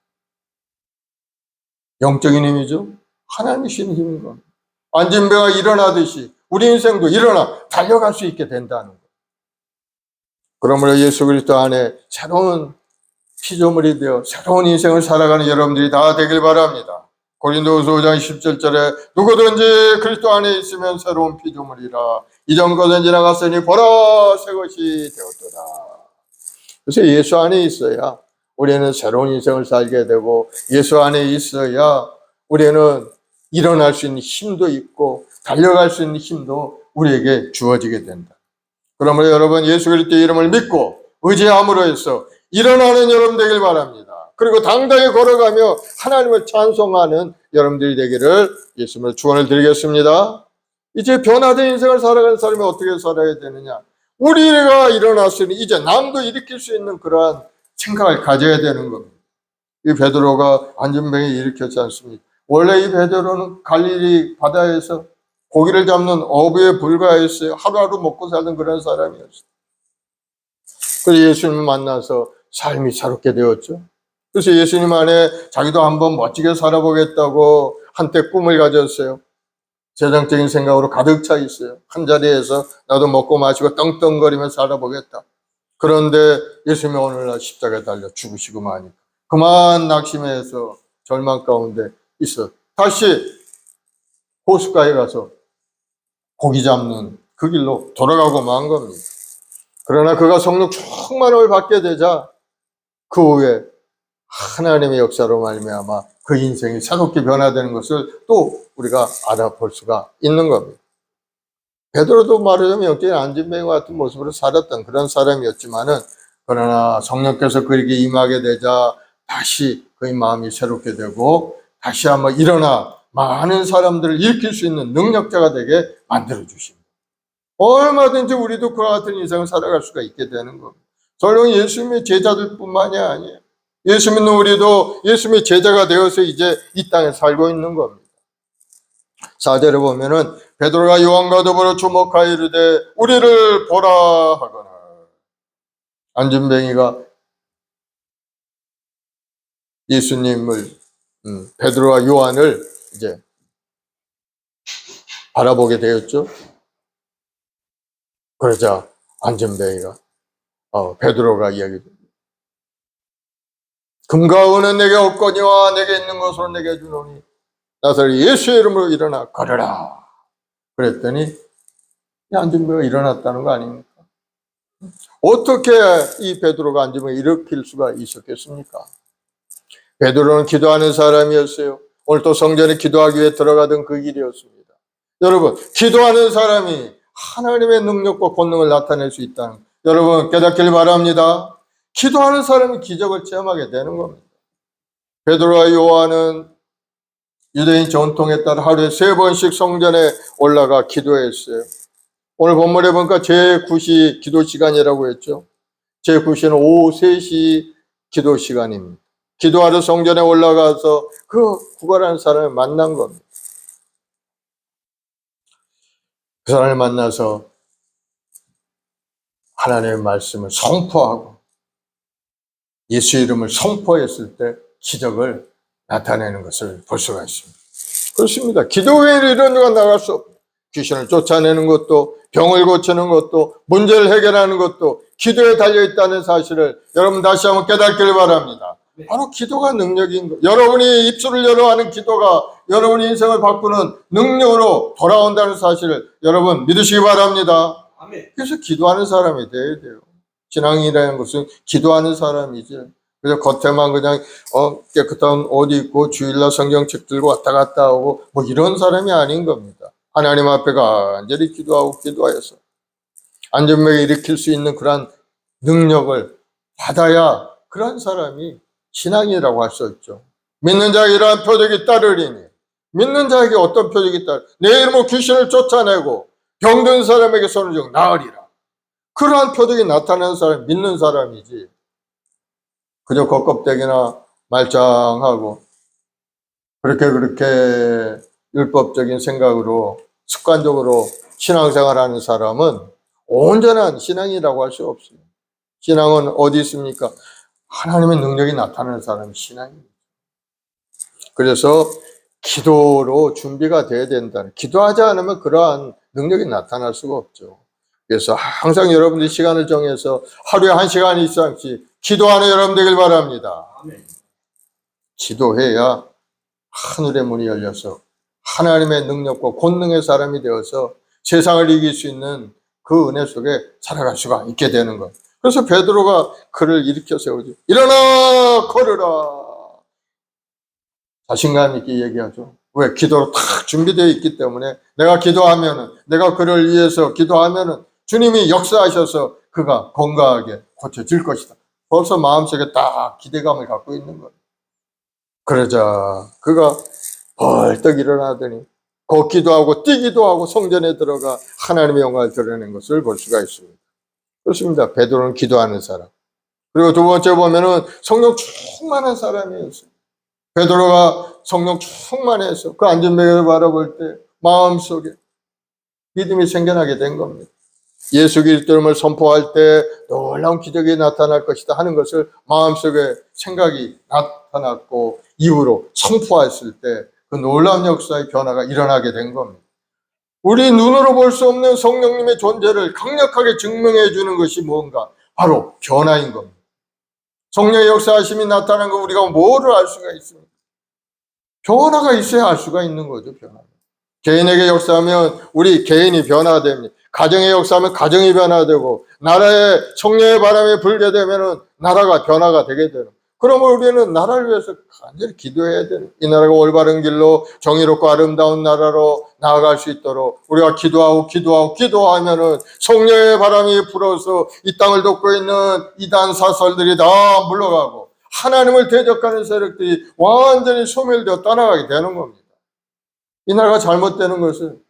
영적인 힘이죠. 하나님이 주시는 힘인 겁니다. 안진배가 일어나듯이 우리 인생도 일어나 달려갈 수 있게 된다는 거예요. 그러므로 예수 그리스도 안에 새로운 피조물이 되어 새로운 인생을 살아가는 여러분들이 다 되길 바랍니다. 고린도후서 5장 17절에 누구든지 그리스도 안에 있으면 새로운 피조물이라 이전 것은 지나갔으니 보라 새 것이 되었도다. 그래서 예수 안에 있어야 우리는 새로운 인생을 살게 되고 예수 안에 있어야 우리는 일어날 수 있는 힘도 있고 달려갈 수 있는 힘도 우리에게 주어지게 된다. 그러므로 여러분 예수 그리스도의 이름을 믿고 의지함으로 해서 일어나는 여러분 되길 바랍니다. 그리고 당당히 걸어가며 하나님을 찬송하는 여러분들이 되기를 예수님을 축원을 드리겠습니다. 이제 변화된 인생을 살아가는 사람이 어떻게 살아야 되느냐? 우리가 일어났으니 이제 남도 일으킬 수 있는 그러한 생각을 가져야 되는 겁니다. 이 베드로가 안전병이 일으켰지 않습니까? 원래 이 베드로는 갈릴리 바다에서 고기를 잡는 어부에 불과했어요. 하루하루 먹고 살던 그런 사람이었어요. 그래서 예수님을 만나서 삶이 새롭게 되었죠. 그래서 예수님 안에 자기도 한번 멋지게 살아보겠다고 한때 꿈을 가졌어요. 세상적인 생각으로 가득 차 있어요. 한자리에서 나도 먹고 마시고 떵떵거리며 살아보겠다. 그런데 예수님이 오늘날 십자가에 달려 죽으시고 마니까 그만 낙심해서 절망 가운데 있어 다시 호숫가에 가서 고기 잡는 그 길로 돌아가고 만 겁니다. 그러나 그가 성령 충만을 받게 되자 그 후에 하나님의 역사로 말미암아 그 인생이 새롭게 변화되는 것을 또 우리가 알아볼 수가 있는 겁니다. 베드로도 말하자면 영적인 안진뱅이와 같은 모습으로 살았던 그런 사람이었지만은 그러나 성령께서 그에게 임하게 되자 다시 그의 마음이 새롭게 되고 다시 한번 일어나 많은 사람들을 일으킬 수 있는 능력자가 되게 만들어 주십니다. 얼마든지 우리도 그와 같은 인생을 살아갈 수가 있게 되는 겁니다. 설령 예수님의 제자들뿐만이 아니에요. 예수 믿는 우리도 예수님의 제자가 되어서 이제 이 땅에 살고 있는 겁니다. 4절에 보면은 베드로가 요한과 더불어 주목하여 이르되 우리를 보라 하거나 안진뱅이가 예수님을 베드로와 요한을 이제 바라보게 되었죠. 그러자 안진뱅이가 베드로가 이야기합니다. 금과 은은 내게 없거니와 내게 있는 것으로 내게 주노니 나사렛 예수의 이름으로 일어나 걸으라. 그랬더니 안진뱅이가 일어났다는 거 아닙니까? 어떻게 이 베드로가 안진뱅이를 일으킬 수가 있었겠습니까? 베드로는 기도하는 사람이었어요. 오늘 또 성전에 기도하기 위해 들어가던 그 길이었습니다. 여러분, 기도하는 사람이 하나님의 능력과 권능을 나타낼 수 있다는 여러분 깨닫길 바랍니다. 기도하는 사람이 기적을 체험하게 되는 겁니다. 베드로와 요한은 유대인 전통에 따라 하루에 3번씩 성전에 올라가 기도했어요. 오늘 본문에 보니까 제9시 기도 시간이라고 했죠. 제9시는 오후 3시 기도 시간입니다. 기도하러 성전에 올라가서 그 구걸하는 사람을 만난 겁니다. 그 사람을 만나서 하나님의 말씀을 선포하고 예수 이름을 선포했을 때 기적을 나타내는 것을 볼 수가 있습니다. 그렇습니다. 기도 외에는 이런 데가 나갈 수 없고 귀신을 쫓아내는 것도 병을 고치는 것도 문제를 해결하는 것도 기도에 달려있다는 사실을 여러분 다시 한번 깨닫기를 바랍니다. 바로 기도가 능력인 것. 여러분이 입술을 열어 하는 기도가 여러분의 인생을 바꾸는 능력으로 돌아온다는 사실을 여러분 믿으시기 바랍니다. 그래서 기도하는 사람이 돼야 돼요. 신앙이라는 것은 기도하는 사람이지. 그래서 겉에만 그냥 깨끗한 옷 입고 주일날 성경책 들고 왔다 갔다 하고 뭐 이런 사람이 아닌 겁니다. 하나님 앞에 간절히 기도하고 기도하여서 안전병을 일으킬 수 있는 그런 능력을 받아야 그런 사람이 신앙이라고 할 수 있죠. 믿는 자에게 이러한 표적이 따르리니 믿는 자에게 어떤 표적이 내 이름으로 귀신을 쫓아내고 병든 사람에게 손을 쥐고 나으리라. 그러한 표적이 나타나는 사람이 믿는 사람이지 그저 겉껍데기나 말짱하고 그렇게 율법적인 생각으로 습관적으로 신앙생활하는 사람은 온전한 신앙이라고 할 수 없어요. 신앙은 어디 있습니까? 하나님의 능력이 나타나는 사람이 신앙입니다. 그래서 기도로 준비가 돼야 된다. 기도하지 않으면 그러한 능력이 나타날 수가 없죠. 그래서 항상 여러분들이 시간을 정해서 하루에 1시간 이상씩 기도하는 여러분 되길 바랍니다. 기도해야 하늘의 문이 열려서 하나님의 능력과 권능의 사람이 되어서 세상을 이길 수 있는 그 은혜 속에 살아갈 수가 있게 되는 것. 그래서 베드로가 그를 일으켜 세우죠. 일어나 걸으라. 자신감 있게 얘기하죠. 왜? 기도로 탁 준비되어 있기 때문에 내가 기도하면은, 내가 그를 위해서 기도하면은 주님이 역사하셔서 그가 건강하게 고쳐질 것이다. 벌써 마음속에 딱 기대감을 갖고 있는 거예요. 그러자 그가 벌떡 일어나더니 걷기도 하고 뛰기도 하고 성전에 들어가 하나님의 영광을 드러내는 것을 볼 수가 있습니다. 그렇습니다. 베드로는 기도하는 사람. 그리고 두 번째 보면은 성령 충만한 사람이었어요. 베드로가 성령 충만해서 그 안전뱅이를 바라볼 때 마음속에 믿음이 생겨나게 된 겁니다. 예수 그리스도를 선포할 때 놀라운 기적이 나타날 것이다 하는 것을 마음속에 생각이 나타났고 이후로 선포했을 때 그 놀라운 역사의 변화가 일어나게 된 겁니다. 우리 눈으로 볼 수 없는 성령님의 존재를 강력하게 증명해 주는 것이 뭔가? 바로 변화인 겁니다. 성령의 역사하심이 나타난 거 우리가 뭐를 알 수가 있습니까? 변화가 있어야 알 수가 있는 거죠. 변화. 개인에게 역사하면 우리 개인이 변화됩니다. 가정의 역사하면 가정이 변화되고 나라의 성령의 바람이 불게 되면 나라가 변화가 되게 되는. 그러면 우리는 나라를 위해서 간절히 기도해야 되는. 이 나라가 올바른 길로 정의롭고 아름다운 나라로 나아갈 수 있도록 우리가 기도하면은 성령의 바람이 불어서 이 땅을 덮고 있는 이단 사설들이 다 물러가고 하나님을 대적하는 세력들이 완전히 소멸되어 떠나가게 되는 겁니다. 이 나라가 잘못되는 것은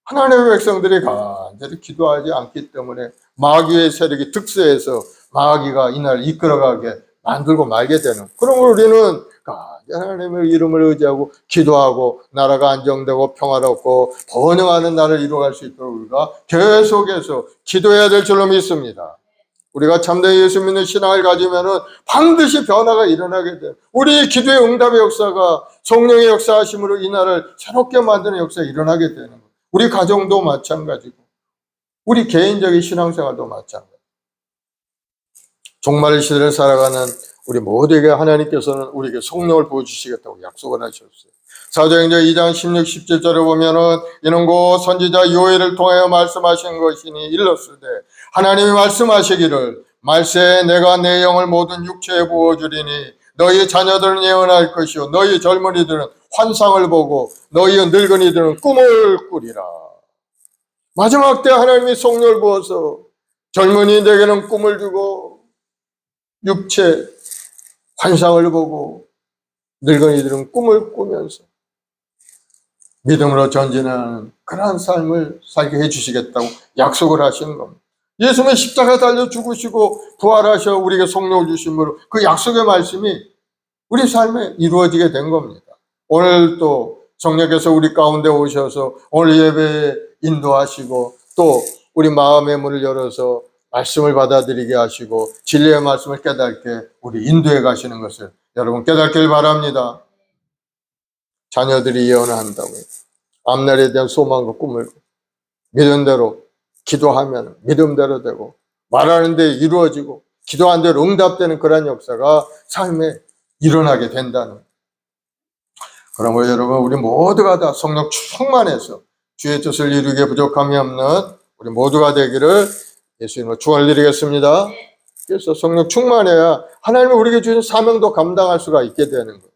하나님의 백성들이 간절히 기도하지 않기 때문에 마귀의 세력이 득세해서 마귀가 이 나라를 이끌어가게 만들고 말게 되는. 그러면 우리는 하나님의 이름을 의지하고 기도하고 나라가 안정되고 평화롭고 번영하는 나라를 이루어갈 수 있도록 우리가 계속해서 기도해야 될 줄로 믿습니다. 우리가 참된 예수 믿는 신앙을 가지면은 반드시 변화가 일어나게 돼요. 우리 기도의 응답의 역사가 성령의 역사하심으로 이 나라를 새롭게 만드는 역사가 일어나게 되는 거예요. 우리 가정도 마찬가지고 우리 개인적인 신앙생활도 마찬가지고 종말의 시대를 살아가는 우리 모두에게 하나님께서는 우리에게 성령을 부어주시겠다고 약속을 하셨어요. 사도행전 2장 16, 17절에 보면은 이는 곧 선지자 요엘을 통하여 말씀하신 것이니 일렀으되 하나님이 말씀하시기를 말세에 내가 내 영을 모든 육체에 부어주리니 너희 자녀들은 예언할 것이요 너희 젊은이들은 환상을 보고 너희 늙은이들은 꿈을 꾸리라. 마지막 때 하나님이 성령을 부어서 젊은이들에게는 꿈을 주고 육체 환상을 보고 늙은이들은 꿈을 꾸면서 믿음으로 전진하는 그러한 삶을 살게 해주시겠다고 약속을 하시는 겁니다. 예수님의 십자가 달려 죽으시고 부활하셔 우리에게 성령을 주심으로 그 약속의 말씀이 우리 삶에 이루어지게 된 겁니다. 오늘 또 성령께서 우리 가운데 오셔서 오늘 예배에 인도하시고 또 우리 마음의 문을 열어서 말씀을 받아들이게 하시고 진리의 말씀을 깨닫게 우리 인도해 가시는 것을 여러분 깨닫길 바랍니다. 자녀들이 예언을 한다고요. 앞날에 대한 소망과 꿈을 믿음대로 기도하면 믿음대로 되고 말하는 데 이루어지고 기도한 대로 응답되는 그런 역사가 삶에 일어나게 된다는 거예요. 그러므로 여러분 우리 모두가 다 성령 충만해서 주의 뜻을 이루기에 부족함이 없는 우리 모두가 되기를 예수님으로 축원드리겠습니다. 그래서 성령 충만해야 하나님이 우리에게 주신 사명도 감당할 수가 있게 되는 거예요.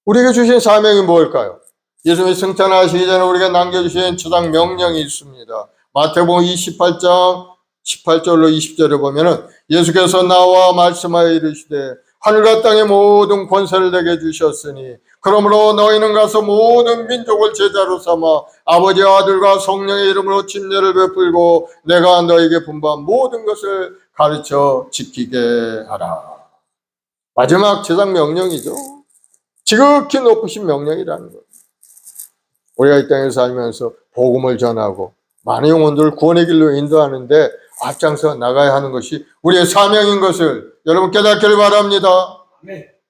우리에게 주신 사명이 뭘까요? 예수님이 승천하시기 전에 우리에게 남겨주신 주장 명령이 있습니다. 마태복음 28장 18절로 20절에 보면은 예수께서 나와 말씀하여 이르시되 하늘과 땅의 모든 권세를 내게 주셨으니 그러므로 너희는 가서 모든 민족을 제자로 삼아 아버지와 아들과 성령의 이름으로 침례를 베풀고 내가 너희에게 분부한 모든 것을 가르쳐 지키게 하라. 마지막 제장 명령이죠. 지극히 높으신 명령이라는 것. 우리가 이 땅에 살면서 복음을 전하고 많은 영혼들을 구원의 길로 인도하는데 앞장서 나가야 하는 것이 우리의 사명인 것을 여러분 깨닫기를 바랍니다.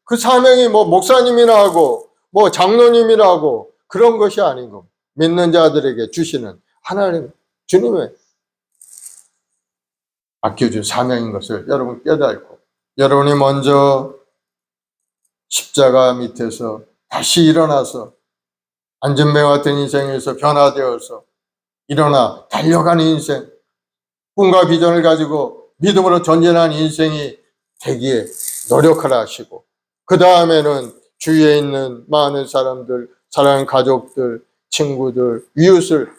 그 사명이 뭐 목사님이나 하고 뭐 장로님이나 하고 그런 것이 아닌 겁니다. 믿는 자들에게 주시는 하나님 주님의 아껴준 사명인 것을 여러분 깨닫고 여러분이 먼저 십자가 밑에서 다시 일어나서 안전뱅 같은 인생에서 변화되어서 일어나 달려가는 인생, 꿈과 비전을 가지고 믿음으로 전진하는 인생이 되기에 노력하라 하시고 그 다음에는 주위에 있는 많은 사람들, 사랑하는 가족들, 친구들, 이웃을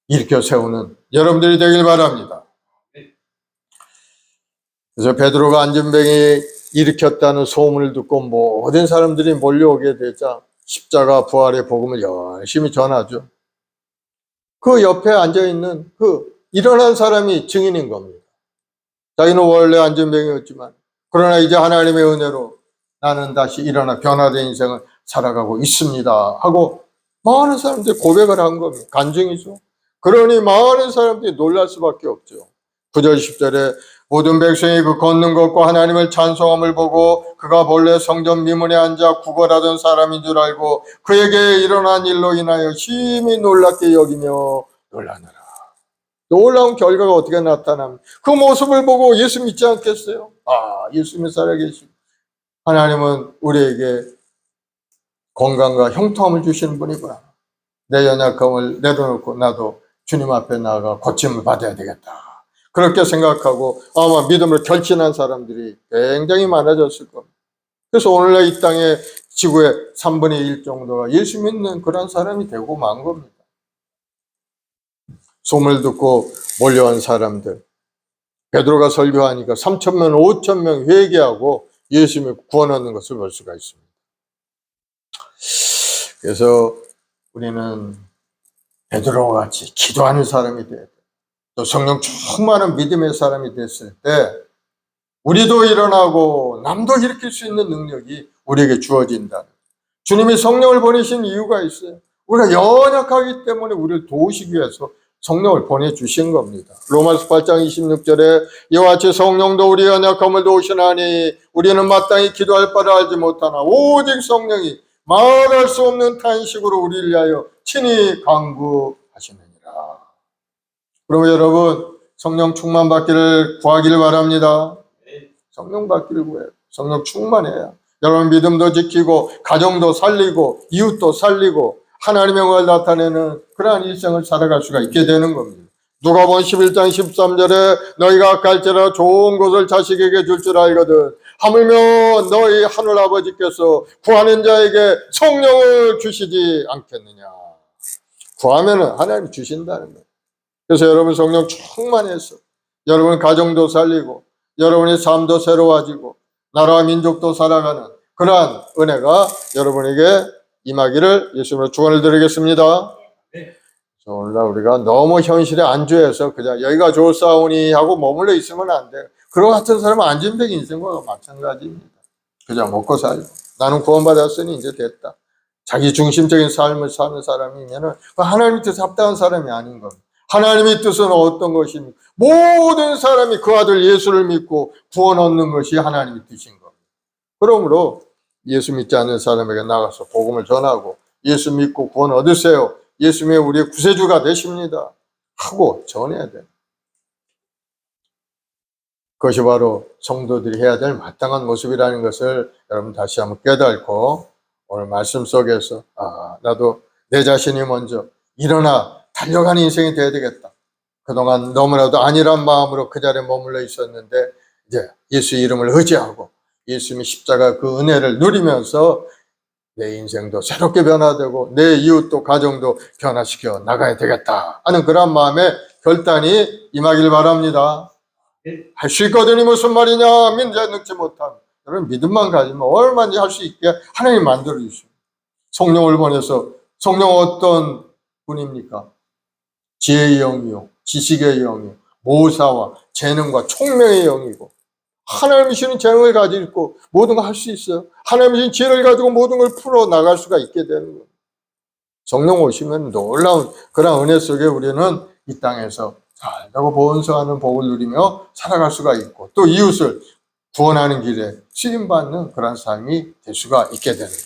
일으켜 세우는 여러분들이 되길 바랍니다. 그래서 베드로가 안전뱅이 일으켰다는 소문을 듣고 모든 사람들이 몰려오게 되자 십자가 부활의 복음을 열심히 전하죠. 그 옆에 앉아있는 그 일어난 사람이 증인인 겁니다. 자기는 원래 안전뱅이였지만 그러나 이제 하나님의 은혜로 나는 다시 일어나 변화된 인생을 살아가고 있습니다 하고 많은 사람들이 고백을 한 겁니다. 간증이죠. 그러니 많은 사람들이 놀랄 수밖에 없죠. 9절 10절에 모든 백성이 그 걷는 것과 하나님을 찬송함을 보고 그가 본래 성전 미문에 앉아 구걸하던 사람인 줄 알고 그에게 일어난 일로 인하여 심히 놀랍게 여기며 놀라느라. 놀라운 결과가 어떻게 나타납니까? 그 모습을 보고 예수 믿지 않겠어요? 예수님이 살아계시고 하나님은 우리에게 건강과 형통함을 주시는 분이구나. 내 연약함을 내려놓고 나도 주님 앞에 나아가 고침을 받아야 되겠다. 그렇게 생각하고 아마 믿음을 결신한 사람들이 굉장히 많아졌을 겁니다. 그래서 오늘날 이 땅의 지구의 3분의 1 정도가 예수 믿는 그런 사람이 되고 만 겁니다. 소문을 듣고 몰려온 사람들, 베드로가 설교하니까 3,000명, 5,000명 회개하고 예수님을 구원 얻는 것을 볼 수가 있습니다. 그래서 우리는 베드로와 같이 기도하는 사람이 돼야 돼요. 또 성령 충만한 믿음의 사람이 됐을 때 우리도 일어나고 남도 일으킬 수 있는 능력이 우리에게 주어진다. 주님이 성령을 보내신 이유가 있어요. 우리가 연약하기 때문에 우리를 도우시기 위해서 성령을 보내주신 겁니다. 로마서 8장 26절에 이와 같이 성령도 우리 연약함을 도우시나니 우리는 마땅히 기도할 바를 알지 못하나 오직 성령이 말할 수 없는 탄식으로 우리를 위하여 친히 간구하시느니라. 그러면 여러분 성령 충만 받기를 구하기를 바랍니다. 성령 받기를 구해요. 성령 충만해야 여러분 믿음도 지키고 가정도 살리고 이웃도 살리고 하나님의 영광을 나타내는 그러한 일생을 살아갈 수가 있게 되는 겁니다. 누가복음 11장 13절에 너희가 갈지라 좋은 것을 자식에게 줄 줄 알거든 하물며 너희 하늘 아버지께서 구하는 자에게 성령을 주시지 않겠느냐. 구하면은 하나님이 주신다는 거예요. 그래서 여러분 성령 충만해서 여러분 가정도 살리고 여러분의 삶도 새로워지고 나라와 민족도 살아가는 그러한 은혜가 여러분에게 임하기를 예수님으로 축원을 드리겠습니다. 오늘날 우리가 너무 현실에 안주해서 그냥 여기가 좋사오니 하고 머물러 있으면 안 돼요. 그런 같은 사람은 안전뱅이 인생과 마찬가지입니다. 그냥 먹고 살고 나는 구원받았으니 이제 됐다. 자기 중심적인 삶을 사는 사람이면은 하나님의 뜻에 합당한 사람이 아닌 겁니다. 하나님의 뜻은 어떤 것입니까? 모든 사람이 그 아들 예수를 믿고 구원 얻는 것이 하나님의 뜻인 겁니다. 그러므로 예수 믿지 않는 사람에게 나가서 복음을 전하고 예수 믿고 구원 얻으세요. 예수님이 우리의 구세주가 되십니다. 하고 전해야 돼요. 그것이 바로 성도들이 해야 될 마땅한 모습이라는 것을 여러분 다시 한번 깨닫고 오늘 말씀 속에서 나도 내 자신이 먼저 일어나 달려가는 인생이 돼야 되겠다. 그동안 너무나도 안일한 마음으로 그 자리에 머물러 있었는데 이제 예수 이름을 의지하고 예수님의 십자가 그 은혜를 누리면서 내 인생도 새롭게 변화되고 내 이웃도 가정도 변화시켜 나가야 되겠다 하는 그런 마음에 결단이 임하길 바랍니다. 할 수 있거든이 무슨 말이냐? 민자 늙지 못함. 여러분 믿음만 가지면 얼마든지 할 수 있게 하나님 만들어 주십니다. 성령을 보내서 성령 어떤 분입니까? 지혜의 영이요, 지식의 영이요, 모사와 재능과 총명의 영이고 하나님이 주신 재능을 가지고 모든 걸 할 수 있어요. 하나님이 주신 지혜를 가지고 모든 걸 풀어 나갈 수가 있게 되는 거예요. 성령 오시면 놀라운 그런 은혜 속에 우리는 이 땅에서 살다고 번성하는 복을 누리며 살아갈 수가 있고, 또 이웃을 구원하는 길에 쓰임받는 그런 삶이 될 수가 있게 되는 거예요.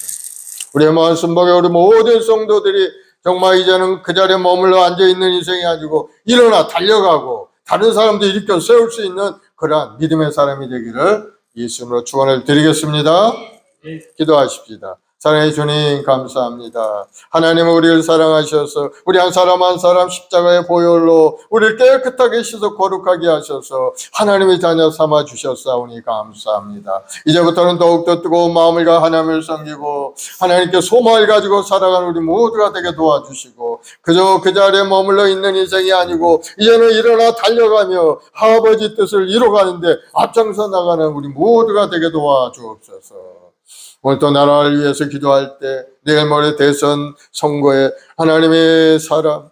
우리의 말씀 보게 우리 모든 성도들이 정말 이제는 그 자리에 머물러 앉아있는 인생이 아니고 일어나 달려가고 다른 사람도 일으켜 세울 수 있는 그러한 믿음의 사람이 되기를 예수님으로 축원을 드리겠습니다. 기도하십시다. 사랑의 주님 감사합니다. 하나님은 우리를 사랑하셔서 우리 한 사람 한 사람 십자가의 보혈로 우리를 깨끗하게 씻어 거룩하게 하셔서 하나님의 자녀 삼아 주셨사오니 감사합니다. 이제부터는 더욱더 뜨거운 마음을 가 하나님을 섬기고 하나님께 소망을 가지고 살아가는 우리 모두가 되게 도와주시고, 그저 그 자리에 머물러 있는 인생이 아니고 이제는 일어나 달려가며 아버지 뜻을 이루어가는데 앞장서 나가는 우리 모두가 되게 도와주옵소서. 오늘 또 나라를 위해서 기도할 때 내일 모레 대선 선거에 하나님의 사람,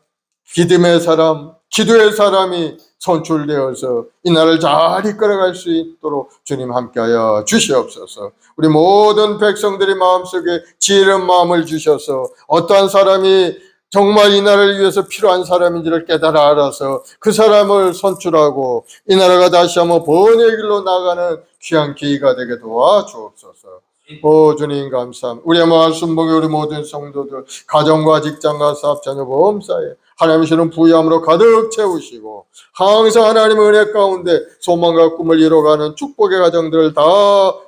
믿음의 사람, 기도의 사람이 선출되어서 이 나라를 잘 이끌어갈 수 있도록 주님 함께하여 주시옵소서. 우리 모든 백성들의 마음속에 지혜로운 마음을 주셔서 어떠한 사람이 정말 이 나라를 위해서 필요한 사람인지를 깨달아 알아서 그 사람을 선출하고 이 나라가 다시 한번 번영의 길로 나가는 귀한 기회가 되게 도와주옵소서. 오 주님 감사합니다. 우리의 말씀 보게 우리 모든 성도들 가정과 직장과 사업 자녀 보험사에 하나님이 주는 부유함으로 가득 채우시고 항상 하나님의 은혜 가운데 소망과 꿈을 이뤄가는 축복의 가정들을 다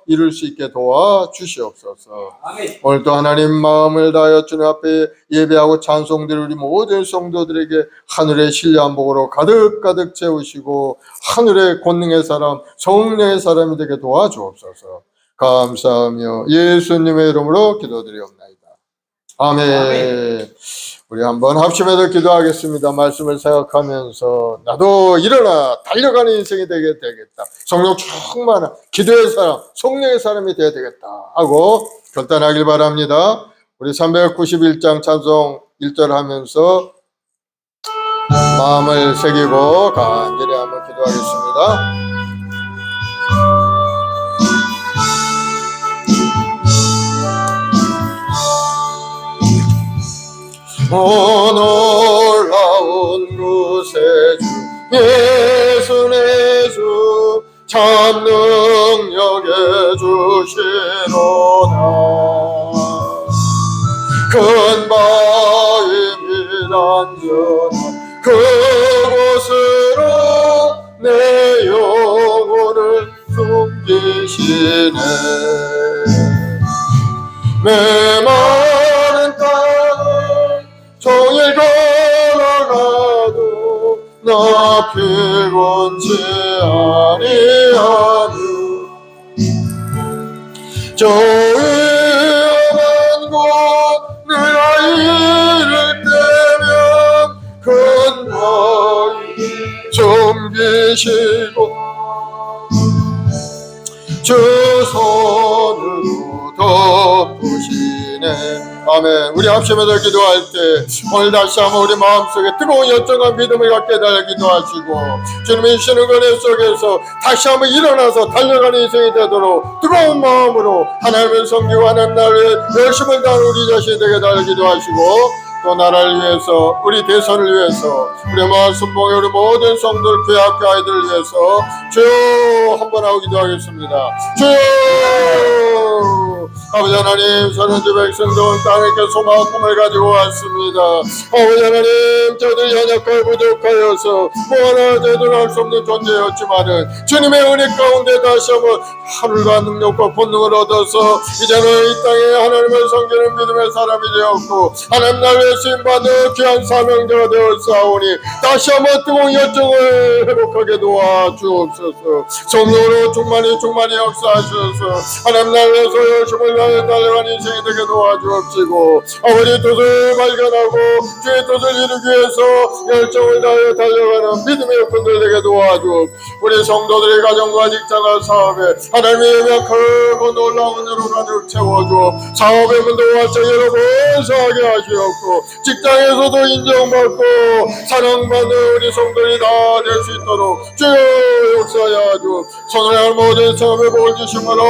이룰 수 있게 도와주시옵소서. 아멘. 오늘 또 하나님 마음을 다하여 주님 앞에 예배하고 찬송들 우리 모든 성도들에게 하늘의 신뢰한 복으로 가득 채우시고 하늘의 권능의 사람 성령의 사람이 되게 도와주옵소서. 감사하며 예수님의 이름으로 기도드리옵나이다. 아멘. 우리 한번 합심해서 기도하겠습니다. 말씀을 생각하면서 나도 일어나 달려가는 인생이 되겠다. 성령 충만한 기도의 사람, 성령의 사람이 되어야 되겠다 하고 결단하길 바랍니다. 우리 391장 찬송 1절 하면서 마음을 새기고 간절히 한번 기도하겠습니다. 놀라운 구세주 예수 내 주 참 능력의 주시로다. 큰 바위밀 안전한 그곳으로 내 영혼을 숨기시네. 메마른 땅을 종일 걸어가도 나 피곤치 아니하며 저 위험한 곳 내가 이를 때면 큰 바위 숨기시고 주 손으로 덮으시네. 아멘. 우리 합심해서 기도할 때 오늘 다시 한번 우리 마음속에 뜨거운 열정과 믿음을 갖게 달려 기도하시고 주님의 주시는 은혜 속에서 다시 한번 일어나서 달려가는 인생이 되도록 뜨거운 마음으로 하나님을 섬기고 하나님 나라에 열심을 다하는 우리 자신이 되게 달려 기도하시고 또 나라를 위해서 우리 대선을 위해서 우리 말씀 보게 우리 모든 성도들 교회 학교 아이들을 위해서 주여 한번 하고 기도하겠습니다. 주여 아버지 하나님 선한주 백성들 땅에게 소망과 꿈을 가지고 왔습니다. 아버지 하나님 저들 연약하고 부족하여서 뭐 하나 제대로 할 수 없는 존재였지만은 주님의 은혜 가운데 다시 한번 하늘과 능력과 본능을 얻어서 이제는 이 땅에 하나님을 섬기는 믿음의 사람이 되었고 하나님 나라의 쓰임받는 귀한 사명자가 되었사오니 다시 한번 뜨거운 열정을 회복하게 도와주옵소서. 성령으로 충만히 역사하셔서 하나님 나라에서 열심을 다해 달려가는 인생이 되게 도와주옵시고 아버지 뜻을 발견하고 주의 뜻을 이루기 위해서 열정을 다해 달려가는 믿음의 여건들 되게 도와주옵. 우리 성도들의 가정과 직장과 사업에 하나님의 예명하고 놀라운 은혜로 가득 채워주옵. 사업의 문도 활성으로 번성하게 하시옵고 직장에서도 인정받고 사랑받는 우리 성도들이 다 될 수 있도록 주여 역사하여 주옵. 손을 할 모든 사업에 복을 주심으로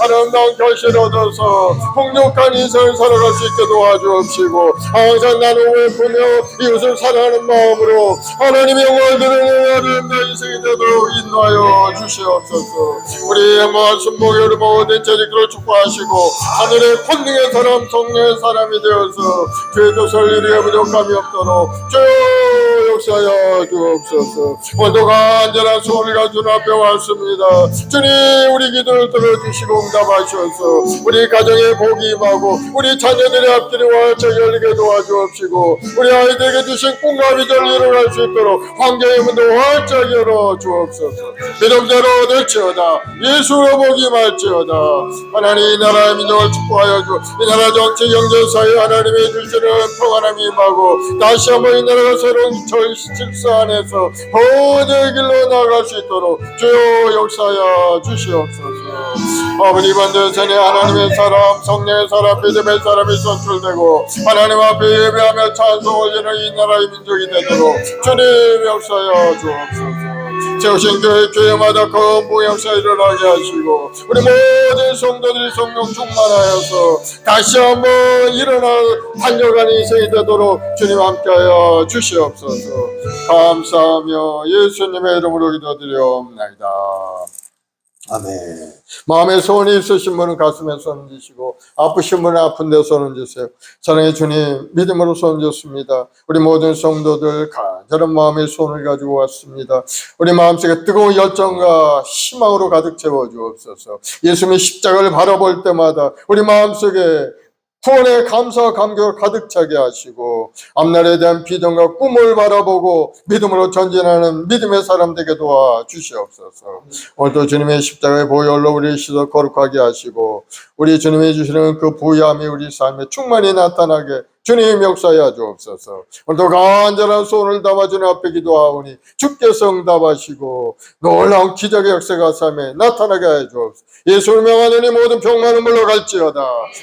아름다운 결실을 얻어서 주옵소서. 풍족한 인생을 살아갈 수 있게 도와주옵시고 항상 나누고 베푸며 이웃을 사랑하는 마음으로 하나님의 영광을 드리는 아름다운 인생이 되도록 인도하여 주시옵소서. 우리의 말씀 목요일 모든 재직들을 축복하시고 하늘의 권능의 사람 성령의 사람이 되어서 주의 뜻을 이루어 부족함이 없도록 주여 역사하여 주옵소서. 오늘도 간절한 소원을 가지고 앞에 왔습니다. 주님 우리 기도를 들어주시고 응답하셔서 우리 가정에 복이 임하고 우리 자녀들의 앞길이 활짝 열리게 도와주옵시고 우리 아이들에게 주신 꿈과 비전을 이뤄갈 수 있도록 환경의 문도 활짝 열어 주옵소서. 믿음대로 될지어다. 예수로 복이 임할지어다. 하나님 이 나라의 민족을 축복하여 주. 이 나라 정치 경제 사회 하나님의 주시는 평안함이 임하고 다시 한번 이 나라가 새로운 질서 안에서 번영의 길로 나아갈 수 있도록 주여 역사하여 주시옵소서. 아버지 이번 대선에 하나님의 사람 성령의 사람 믿음의 사람이 선출되고 하나님 앞에 예배하며 찬송 올리는 이 나라의 민족이 되도록 주님 역사하여 주옵소서. 세우신 교회마다 거부 역사 일어나게 하시고 우리 모든 성도들이 성령 충만하여서 다시 한번 일어나 달려가는 인생이 되도록 주님 함께하여 주시옵소서. 감사하며 예수님의 이름으로 기도드리옵나이다. 아멘. 마음에 소원이 있으신 분은 가슴에 손 얹으시고 아프신 분은 아픈 데 손 얹으세요. 사랑의 주님 믿음으로 손 얹었습니다. 우리 모든 성도들 간절한 마음의 손을 가지고 왔습니다. 우리 마음속에 뜨거운 열정과 희망으로 가득 채워주옵소서. 예수님의 십자가를 바라볼 때마다 우리 마음속에 구원의 감사와 감격을 가득 차게 하시고 앞날에 대한 비전과 꿈을 바라보고 믿음으로 전진하는 믿음의 사람 되게 도와주시옵소서. 오늘도 주님의 십자가의 보혈로 우리 씻어 거룩하게 하시고 우리 주님이 주시는 그 부유함이 우리 삶에 충만히 나타나게 주님 역사하여 주옵소서. 오늘도 간절한 소원을 담아 주님 앞에 기도하오니 주께서 응답하시고 놀라운 기적의 역사가 삶에 나타나게 하여 주옵소서. 예수를 명하느니 모든 병만은 물러갈지어다.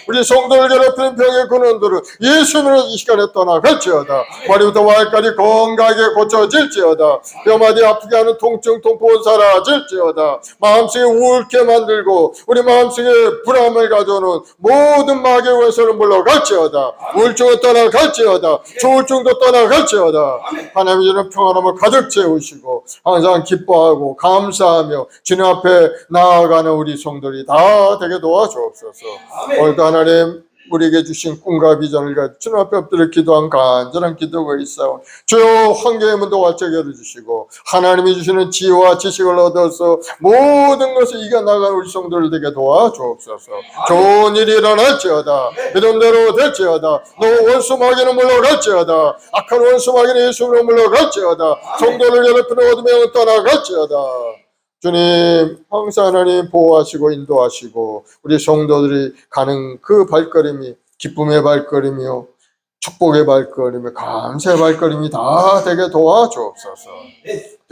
우리 성도를 괴롭히는 병의 근원들은 예수님으로 이 시간에 떠나갈지어다. 머리부터 발까지 건강하게 고쳐질지어다. 뼈마디 아프게 하는 통증, 통풍은 사라질지어다. 마음속에 우울케 만들고 우리 마음속에 불안을 가져오는 모든 마귀의 원수는 물러갈지어다. 우울증은 떠나갈지어다. 조울증도 떠나갈지어다. 하나님이 주는 평안함을 가득 채우시고 항상 기뻐하고 감사하며 주님 앞에 나아가는 우리 성도들이 다 되게 도와주옵소서. 오늘도 하나님 우리에게 주신 꿈과 비전을 가지고 주님 앞에 엎드려 기도한 간절한 기도가 있사오니 주여 환경의 문도 활짝 열어주시고 하나님이 주시는 지혜와 지식을 얻어서 모든 것을 이겨나가는 우리 성도를 되게 도와주옵소서. 좋은 일이 일어날지어다. 믿음대로 될지어다. 너 원수 마귀는 물러갈지어다. 악한 원수 마귀는 예수로 물러갈지어다. 성도를 괴롭히는 어둠의 영은 떠나갈지어다. 주님 항상 하나님 보호하시고 인도하시고 우리 성도들이 가는 그 발걸음이 기쁨의 발걸음이요 축복의 발걸음이 감사의 발걸음이 다 되게 도와주옵소서.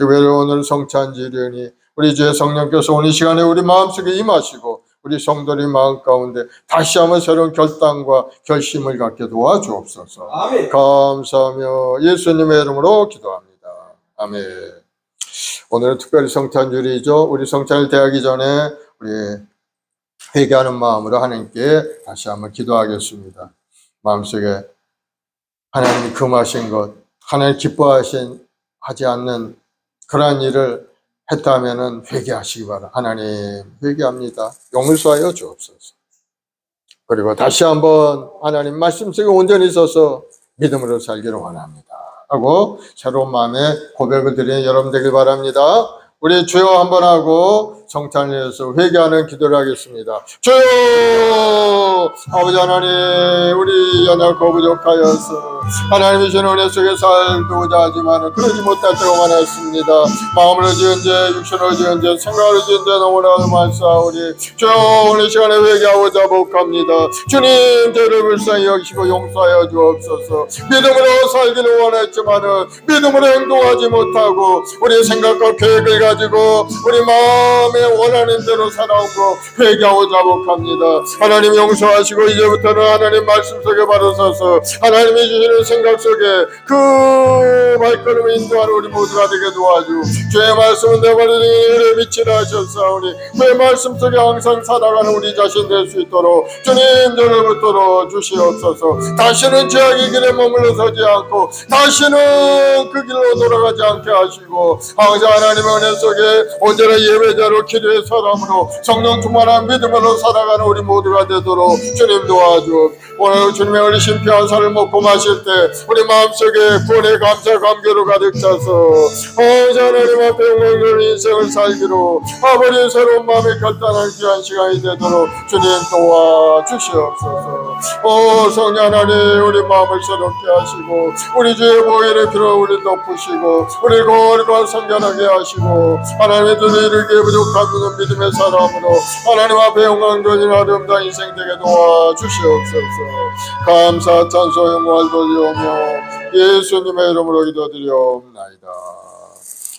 교회를 오늘 성찬지련이 우리 주의 성령께서 오늘 시간에 우리 마음속에 임하시고 우리 성도들의 마음 가운데 다시 한번 새로운 결단과 결심을 갖게 도와주옵소서. 아멘. 감사하며 예수님의 이름으로 기도합니다. 아멘. 오늘은 특별히 성찬주일이죠. 우리 성찬을 대하기 전에 우리 회개하는 마음으로 하나님께 다시 한번 기도하겠습니다. 마음속에 하나님이 금하신 것, 하나님 기뻐하지 않는 그러한 일을 했다면은 회개하시기 바랍니다. 하나님 회개합니다. 용서하여 주옵소서. 그리고 다시 한번 하나님 말씀 속에 온전히 있어서 믿음으로 살기를 원합니다. 하고 새로운 마음의 고백을 드리는 여러분 되길 바랍니다. 우리 주여 한번 하고 성찬을 위해서 회개하는 기도를 하겠습니다. 주여 아버지 하나님 우리 연약하고 부족하여서 하나님이 주신 은혜 속에 살고자 하지만 그러지 못할 때가 많았습니다. 마음으로 지은 죄, 육신으로 지은 죄, 생각으로 지은 죄 너무나 많사오니 주여 오늘 시간에 회개하고자 복합니다. 주님 죄를 불쌍히 여기시고 용서하여 주옵소서. 믿음으로 살기를 원했지만 믿음으로 행동하지 못하고 우리 생각과 계획을 가지고 우리 마음에 마음에 원하는 대로 살아온 거 회개하고 자복합니다. 하나님 용서하시고 이제부터는 하나님 말씀 속에 바로 서서 하나님이 주시는 생각 속에 그 발걸음을 인도하는 우리 모두가 되게 도와주. 주의 말씀은 내 발의 등에 빛이라 하셨사오니 그 말씀 속에 항상 살아가는 우리 자신 될 수 있도록 주님 저를 붙들어 주시옵소서. 다시는 죄악의 길에 머물러 서지 않고 다시는 그 길로 돌아가지 않게 하시고 항상 하나님의 은혜 속에 언제나 예배자로 기도의 사람으로 성령 충만한 믿음으로 살아가는 우리 모두가 되도록 주님 도와주. 오늘 주님의 어리신 피한 살을 먹고 마실 때 우리 마음속에 구원의 감사 감개로 가득 차서 하나님 앞에 영광스러운 인생을 살기로 아버지 새로운 마음의 결단한 귀한 시간이 되도록 주님 도와주시옵소서. 성령 하나님 우리 마음을 새롭게 하시고 우리 주의 보혈의 피로 우리 덮으시고 우리 거룩한 성결하게 하시고 하나님의 뜻을 이루기에 부족한 믿음의 사람으로 하나님 앞에 영광스러운 아름다운 인생 되게 도와주시옵소서. 감사 찬송 영광을 돌리오며 예수님의 이름으로 기도드리옵나이다.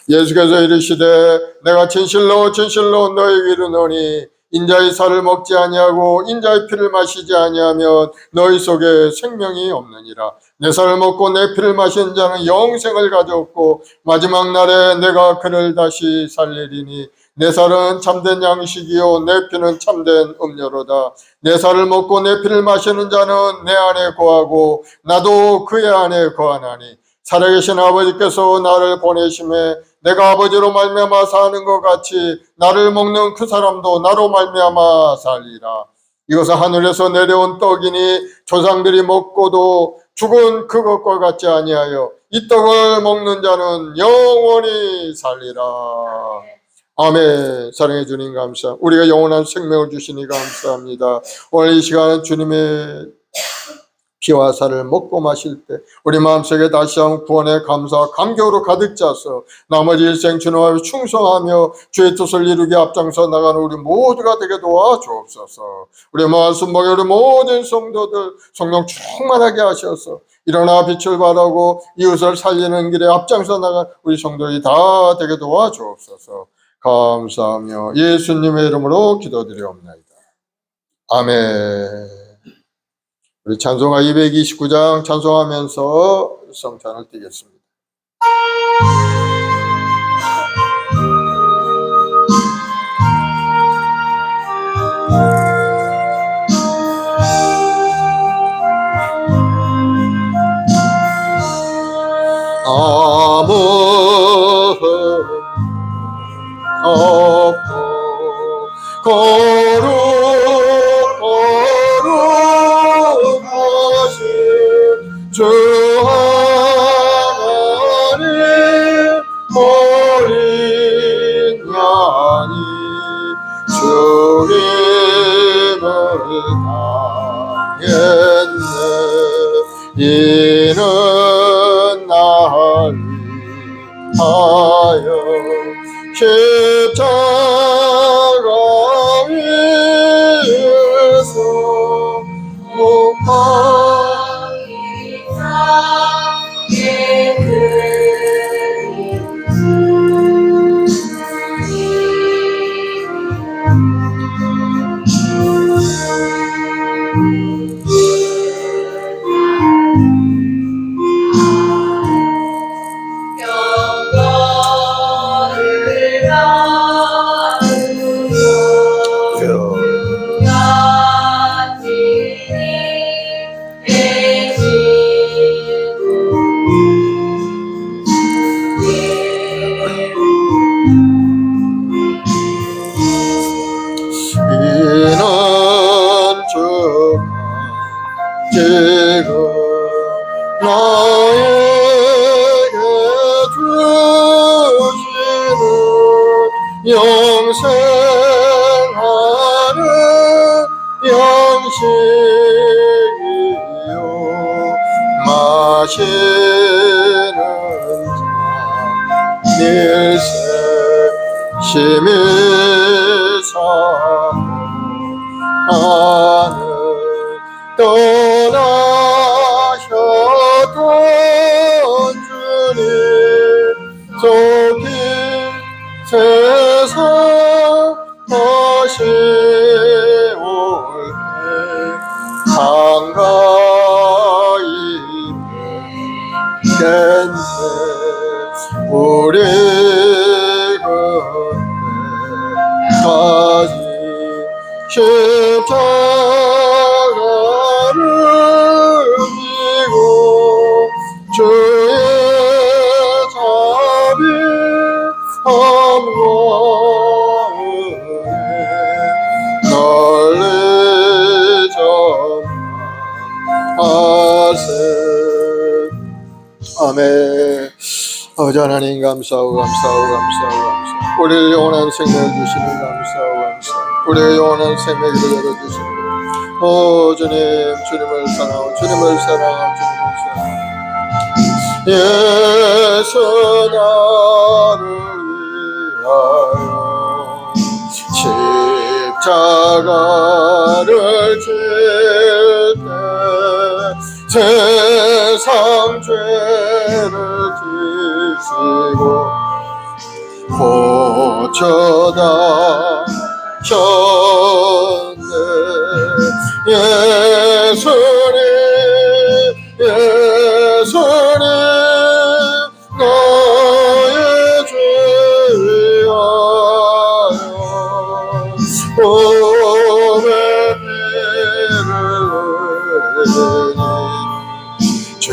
예수께서 이르시되 내가 진실로 진실로 너희에게 이르노니 인자의 살을 먹지 아니하고 인자의 피를 마시지 아니하면 너희 속에 생명이 없느니라. 내 살을 먹고 내 피를 마신 자는 영생을 가졌고 마지막 날에 내가 그를 다시 살리리니 내 살은 참된 양식이요 내 피는 참된 음료로다. 내 살을 먹고 내 피를 마시는 자는 내 안에 거하고 나도 그의 안에 거하나니 살아계신 아버지께서 나를 보내심에 내가 아버지로 말미암아 사는 것 같이 나를 먹는 그 사람도 나로 말미암아 살리라. 이것은 하늘에서 내려온 떡이니 조상들이 먹고도 죽은 그것과 같지 아니하여 이 떡을 먹는 자는 영원히 살리라. 아멘. 사랑해 주님 감사. 우리가 영원한 생명을 주시니 감사합니다. 오늘 이 시간은 주님의 피와 살을 먹고 마실 때 우리 마음속에 다시 한번 구원의 감사와 감격으로 가득 차서 나머지 일생 주님 앞에 충성하며 주의 뜻을 이루게 앞장서 나가는 우리 모두가 되게 도와주옵소서. 우리 말씀 먹여 우리 모든 성도들 성령 충만하게 하셔서 일어나 빛을 발하고 이웃을 살리는 길에 앞장서 나간 우리 성도들이 다 되게 도와주옵소서. 감사하며 예수님의 이름으로 기도드리옵나이다. 아멘. 우리 찬송가 229장 찬송하면서 성찬을 띄겠습니다. 아무 없고 거룩하신 주 하나님 어린 양이 주님을 당했네. 이는 나를 하여 십자가 위에서 못 지금 나에게 주시는 영생하는 양식이요 마시는 잔 일세 심히 사랑하는 떠나셨던 주님 속히 세상 있겠네. 우리 끝내까지 십자가를 지고 주의 자비함과 은혜 널리 전하세. 아멘. 아버지 하나님 감사하고 우리를 영원한 생명을 주시는 감사하고 우리의 영원한 생명을 열어주시는 주님, 주님을 사랑하고 예수 나를 위하여 십자가를 질 때 세상 죄를 지시고 고쳐다 셨네. 예수님 나의 죄 위하여 몸에 피를 흘리니 죄인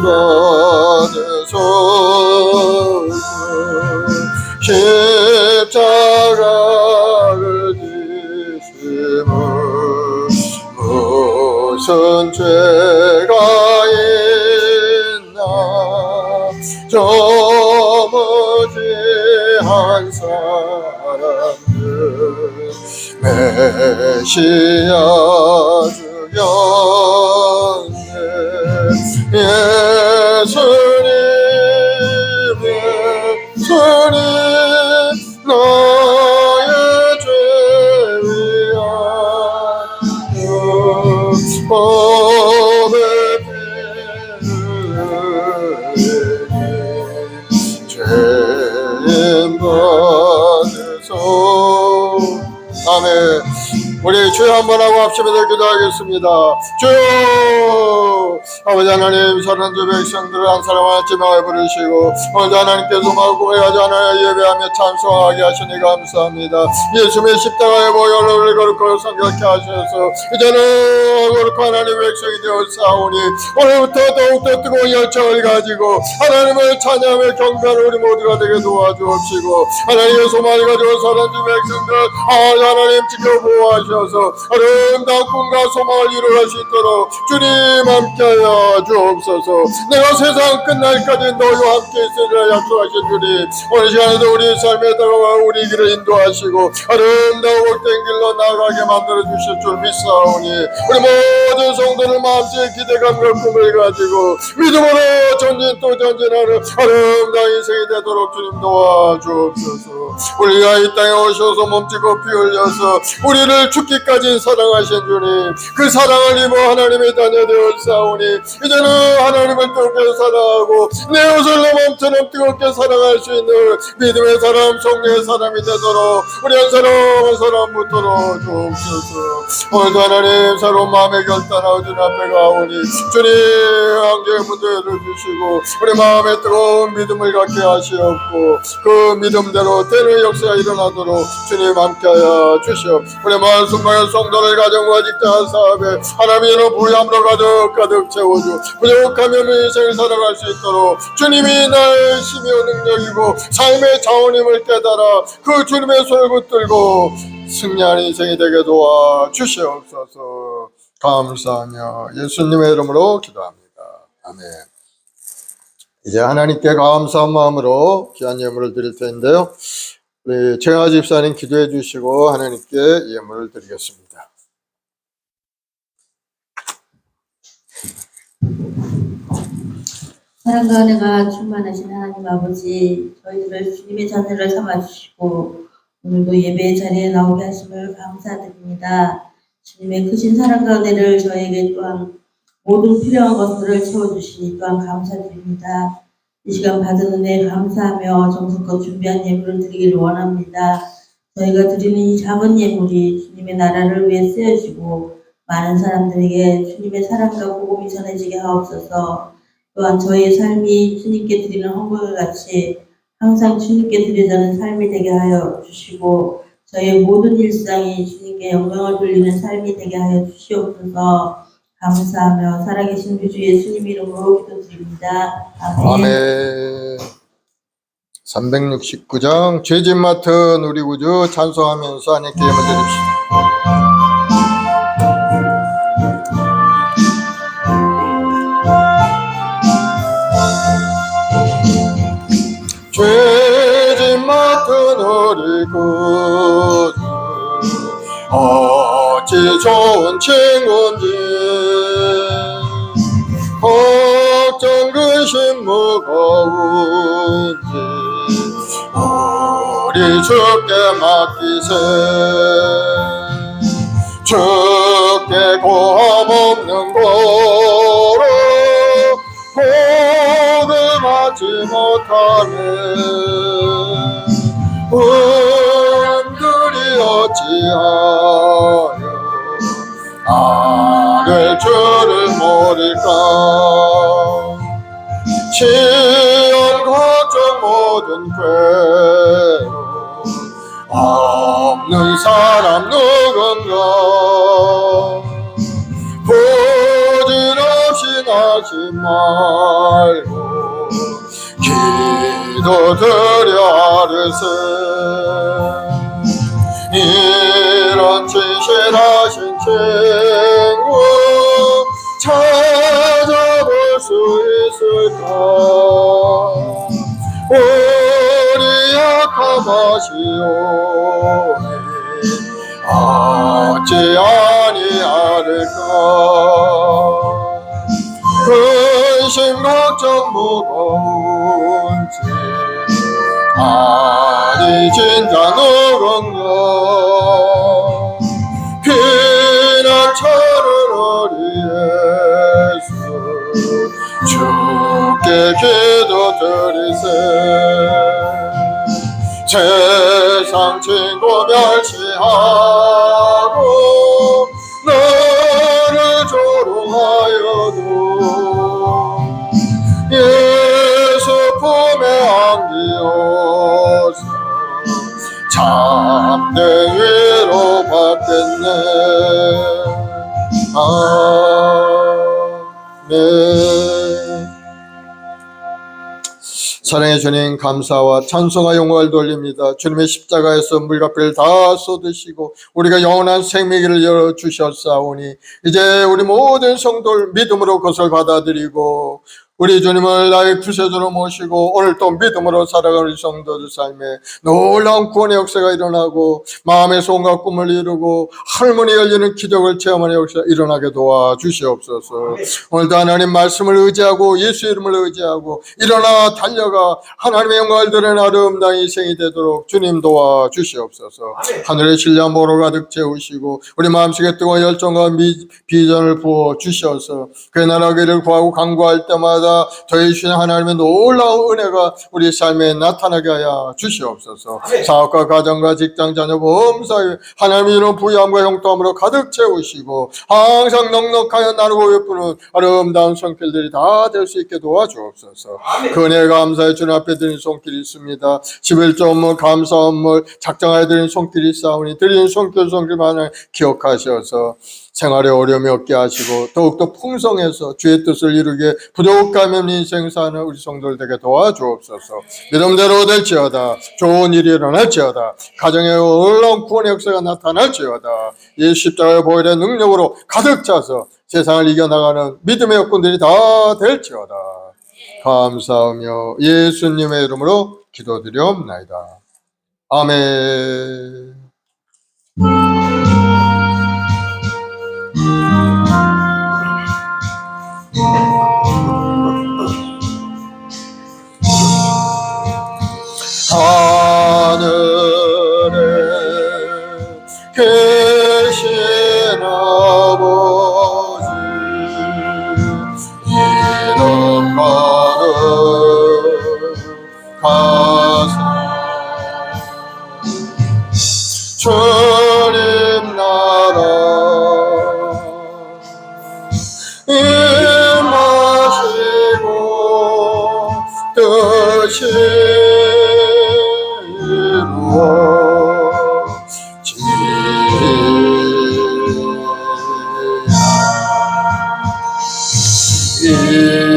받으소서. 십자가를 지심은 무슨 죄가 있나. 저머지한 사람들 메시아 주였네. 예수님 나의 죄 위하여 몸에 피를 죄인 받으소. 아멘. 우리 주여 한번 하고 합심해서 기도하겠습니다. 주여, 아버지 하나님, 서른두 백성들을 한 사람 하나씩 마음에 부르시고 오늘도 하나님께서 마음 고백하지 않아야 예배하며 찬송하게 하시니 감사합니다. 예수의 십자가의 보혈을 거룩하고 성결케 하셔서 이제는 거룩한 하나님의 백성이 되었사오니 오늘부터 더욱더 뜨거운 열정을 가지고 하나님을 찬양하며 경배하는 우리 모두가 되게 도와주옵시고 하나님의 소망을 가지고 서른두 백성들 하나님 지켜보호하셔서 아름다운 꿈과 소망을 이루어갈 수 있도록 주님 함께하여 주옵소서. 내가 세상 끝날까지 너희와 함께 있으리라 약속하신 주님, 오늘 시간에도 우리 삶에 다가와 우리 길을 인도하시고 아름다운 복된 길로 나아가게 만들어 주실 줄 믿사오니 우리 모든 성도들 마음속에 기대감과 꿈을 가지고 믿음으로 전진 또 전진하는 아름다운 인생이 되도록 주님 도와주옵소서. 우리가 이 땅에 오셔서 몸짓고 피 흘려서 우리를 죽기까지 사랑하신 주님, 그 사랑을 입어 하나님의 자녀 되었사오니 이제는 하나님을 뜨겁게 사랑하고 내 옷을 내 몸처럼 뜨겁게 사랑할 수 있는 믿음의 사람, 성령의 사람이 되도록 우리 한 사람 한 사람 붙들어 주옵소서. 오늘도 하나님 새로운 마음의 결단하고 주님 앞에 가오니 주님 황제의 문제를 주시고 우리 마음에 뜨거운 믿음을 갖게 하시옵고 그 믿음대로 되는 역사가 일어나도록 주님 함께하여 주시옵. 우리 마을 순방의 성도를 가정과 직장 사업에 하나님의 부유함으로 가득 채워주 부족하며 인생을 살아갈 수 있도록 주님이 나의 힘이요 능력이고 삶의 자원임을 깨달아 그 주님의 손을 붙들고 승리하는 인생이 되게 도와 주시옵소서. 감사하며 예수님의 이름으로 기도합니다. 아멘. 이제 하나님께 감사한 마음으로 귀한 예물을 드릴 텐데요. 우리 최영아 집사님 기도해 주시고 하나님께 예물을 드리겠습니다. 사랑과 은혜가 충만하신 하나님 아버지, 저희들을 주님의 자녀를 삼아주시고 오늘도 예배의 자리에 나오게 하심을 감사드립니다. 주님의 크신 사랑과 은혜를 저에게 또한 모든 필요한 것들을 채워주시니 또한 감사드립니다. 이 시간 받은 은혜에 감사하며 정성껏 준비한 예물을 드리기를 원합니다. 저희가 드리는 이 작은 예물이 주님의 나라를 위해 쓰여지고 많은 사람들에게 주님의 사랑과 복음이 전해지게 하옵소서. 또한 저의 삶이 주님께 드리는 헌금과 같이 항상 주님께 드리자는 삶이 되게 하여 주시고 저의 모든 일상이 주님께 영광을 돌리는 삶이 되게 하여 주시옵소서. 감사하며 살아계신 우리 주 예수님 이름으로 기도드립니다. 아멘. 아멘. 369장 죄짐 맡은 우리 구주 찬송하면서 하나님께 예물 드립시다. 죄짐 맡은 우리 구주 어찌 좋은 친구인지 걱정 근심 무거운지 우리 주께 맡기세. 주께 고함 없는 고로 복음하지 못하네. 은들이 어찌하여 아를 줄을 모를까. 시험 걱정 모든 괴로움 없는 사람 누군가. 부질없이 나지 말고 기도드려 아르세. 이런 진실하신 친구 찾아볼 수 있을까. 우리 약함하시오니 어찌 아니하를까. 근심 걱정 무거운지 아니 진짜 누군가. 피난처를 우리 예수 주께 기도드리세. 세상 친구 멸시하고 너를 조롱하여도 예수 품에 안기어서 참된 위로 받겠네. 아멘. 사랑의 주님, 감사와 찬송과 영광을 돌립니다. 주님의 십자가에서 물과 피를 다 쏟으시고 우리가 영원한 생명을 열어주셨사오니 이제 우리 모든 성도를 믿음으로 그것을 받아들이고 우리 주님을 나의 구세주로 모시고 오늘 또 믿음으로 살아가는 우리 성도들 삶에 놀라운 구원의 역사가 일어나고 마음의 소원과 꿈을 이루고 할머니 열리는 기적을 체험하는 역사가 일어나게 도와주시옵소서. 오늘도 하나님 말씀을 의지하고 예수 이름을 의지하고 일어나 달려가 하나님의 영광을 드러내는 아름다운 인생이 되도록 주님 도와주시옵소서. 하늘의 신뢰와 모로 가득 채우시고 우리 마음속에 뜨거운 열정과 비전을 부어주셔서 그 나라를 구하고 간구할 때마다 더해 주시는 하나님의 놀라운 은혜가 우리 삶에 나타나게 하여 주시옵소서. 사업과 가정과 직장 자녀 범사에 하나님의 이런 부유함과 형통함으로 가득 채우시고 항상 넉넉하여 나누고 베푸는 아름다운 손길들이 다 될 수 있게 도와주옵소서. 그 은혜 감사의 주님 앞에 드린 손길이 있습니다. 11조 업무 감사 업무 작정하여 드린 손길이 있사오니 드린 손길만을 기억하셔서 생활에 어려움이 없게 하시고 더욱더 풍성해서 주의 뜻을 이루게 부족함이 없는 인생 사는 우리 성도들 되게 도와주옵소서. 믿음대로 될지어다. 좋은 일이 일어날지어다. 가정에 놀라운 구원의 역사가 나타날지어다. 이 십자가의 보혈의 능력으로 가득 차서 세상을 이겨나가는 믿음의 여건들이 다 될지어다. 감사하며 예수님의 이름으로 기도드리옵나이다. 아멘. 하늘에 계신 아버지 이름 거룩하사 주님 나라 임하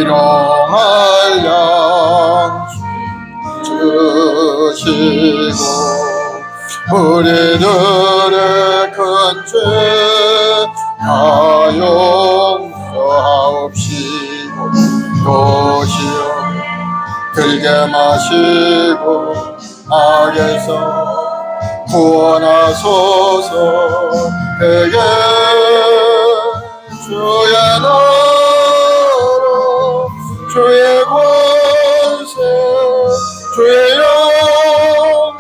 일용할 양식 주시고 우리들의 큰 죄 다 용서하옵시고 도시어 들게 마시고 악에서 구원하소서. 되게 주의 나라 주의 권세 주의 영원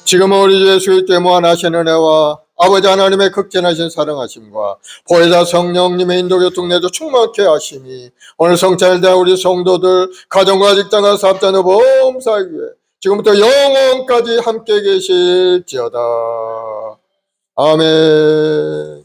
지금 우리 예수 그리스도의 무한하신 은혜와 아버지 하나님의 극진하신 사랑하심과 보혜사 성령님의 인도교통 내도 충만케 하심이 오늘 성찬을 대한 우리 성도들 가정과 직장과 사업자는 범사하기 위해 지금부터 영원까지 함께 계실지어다. 아멘.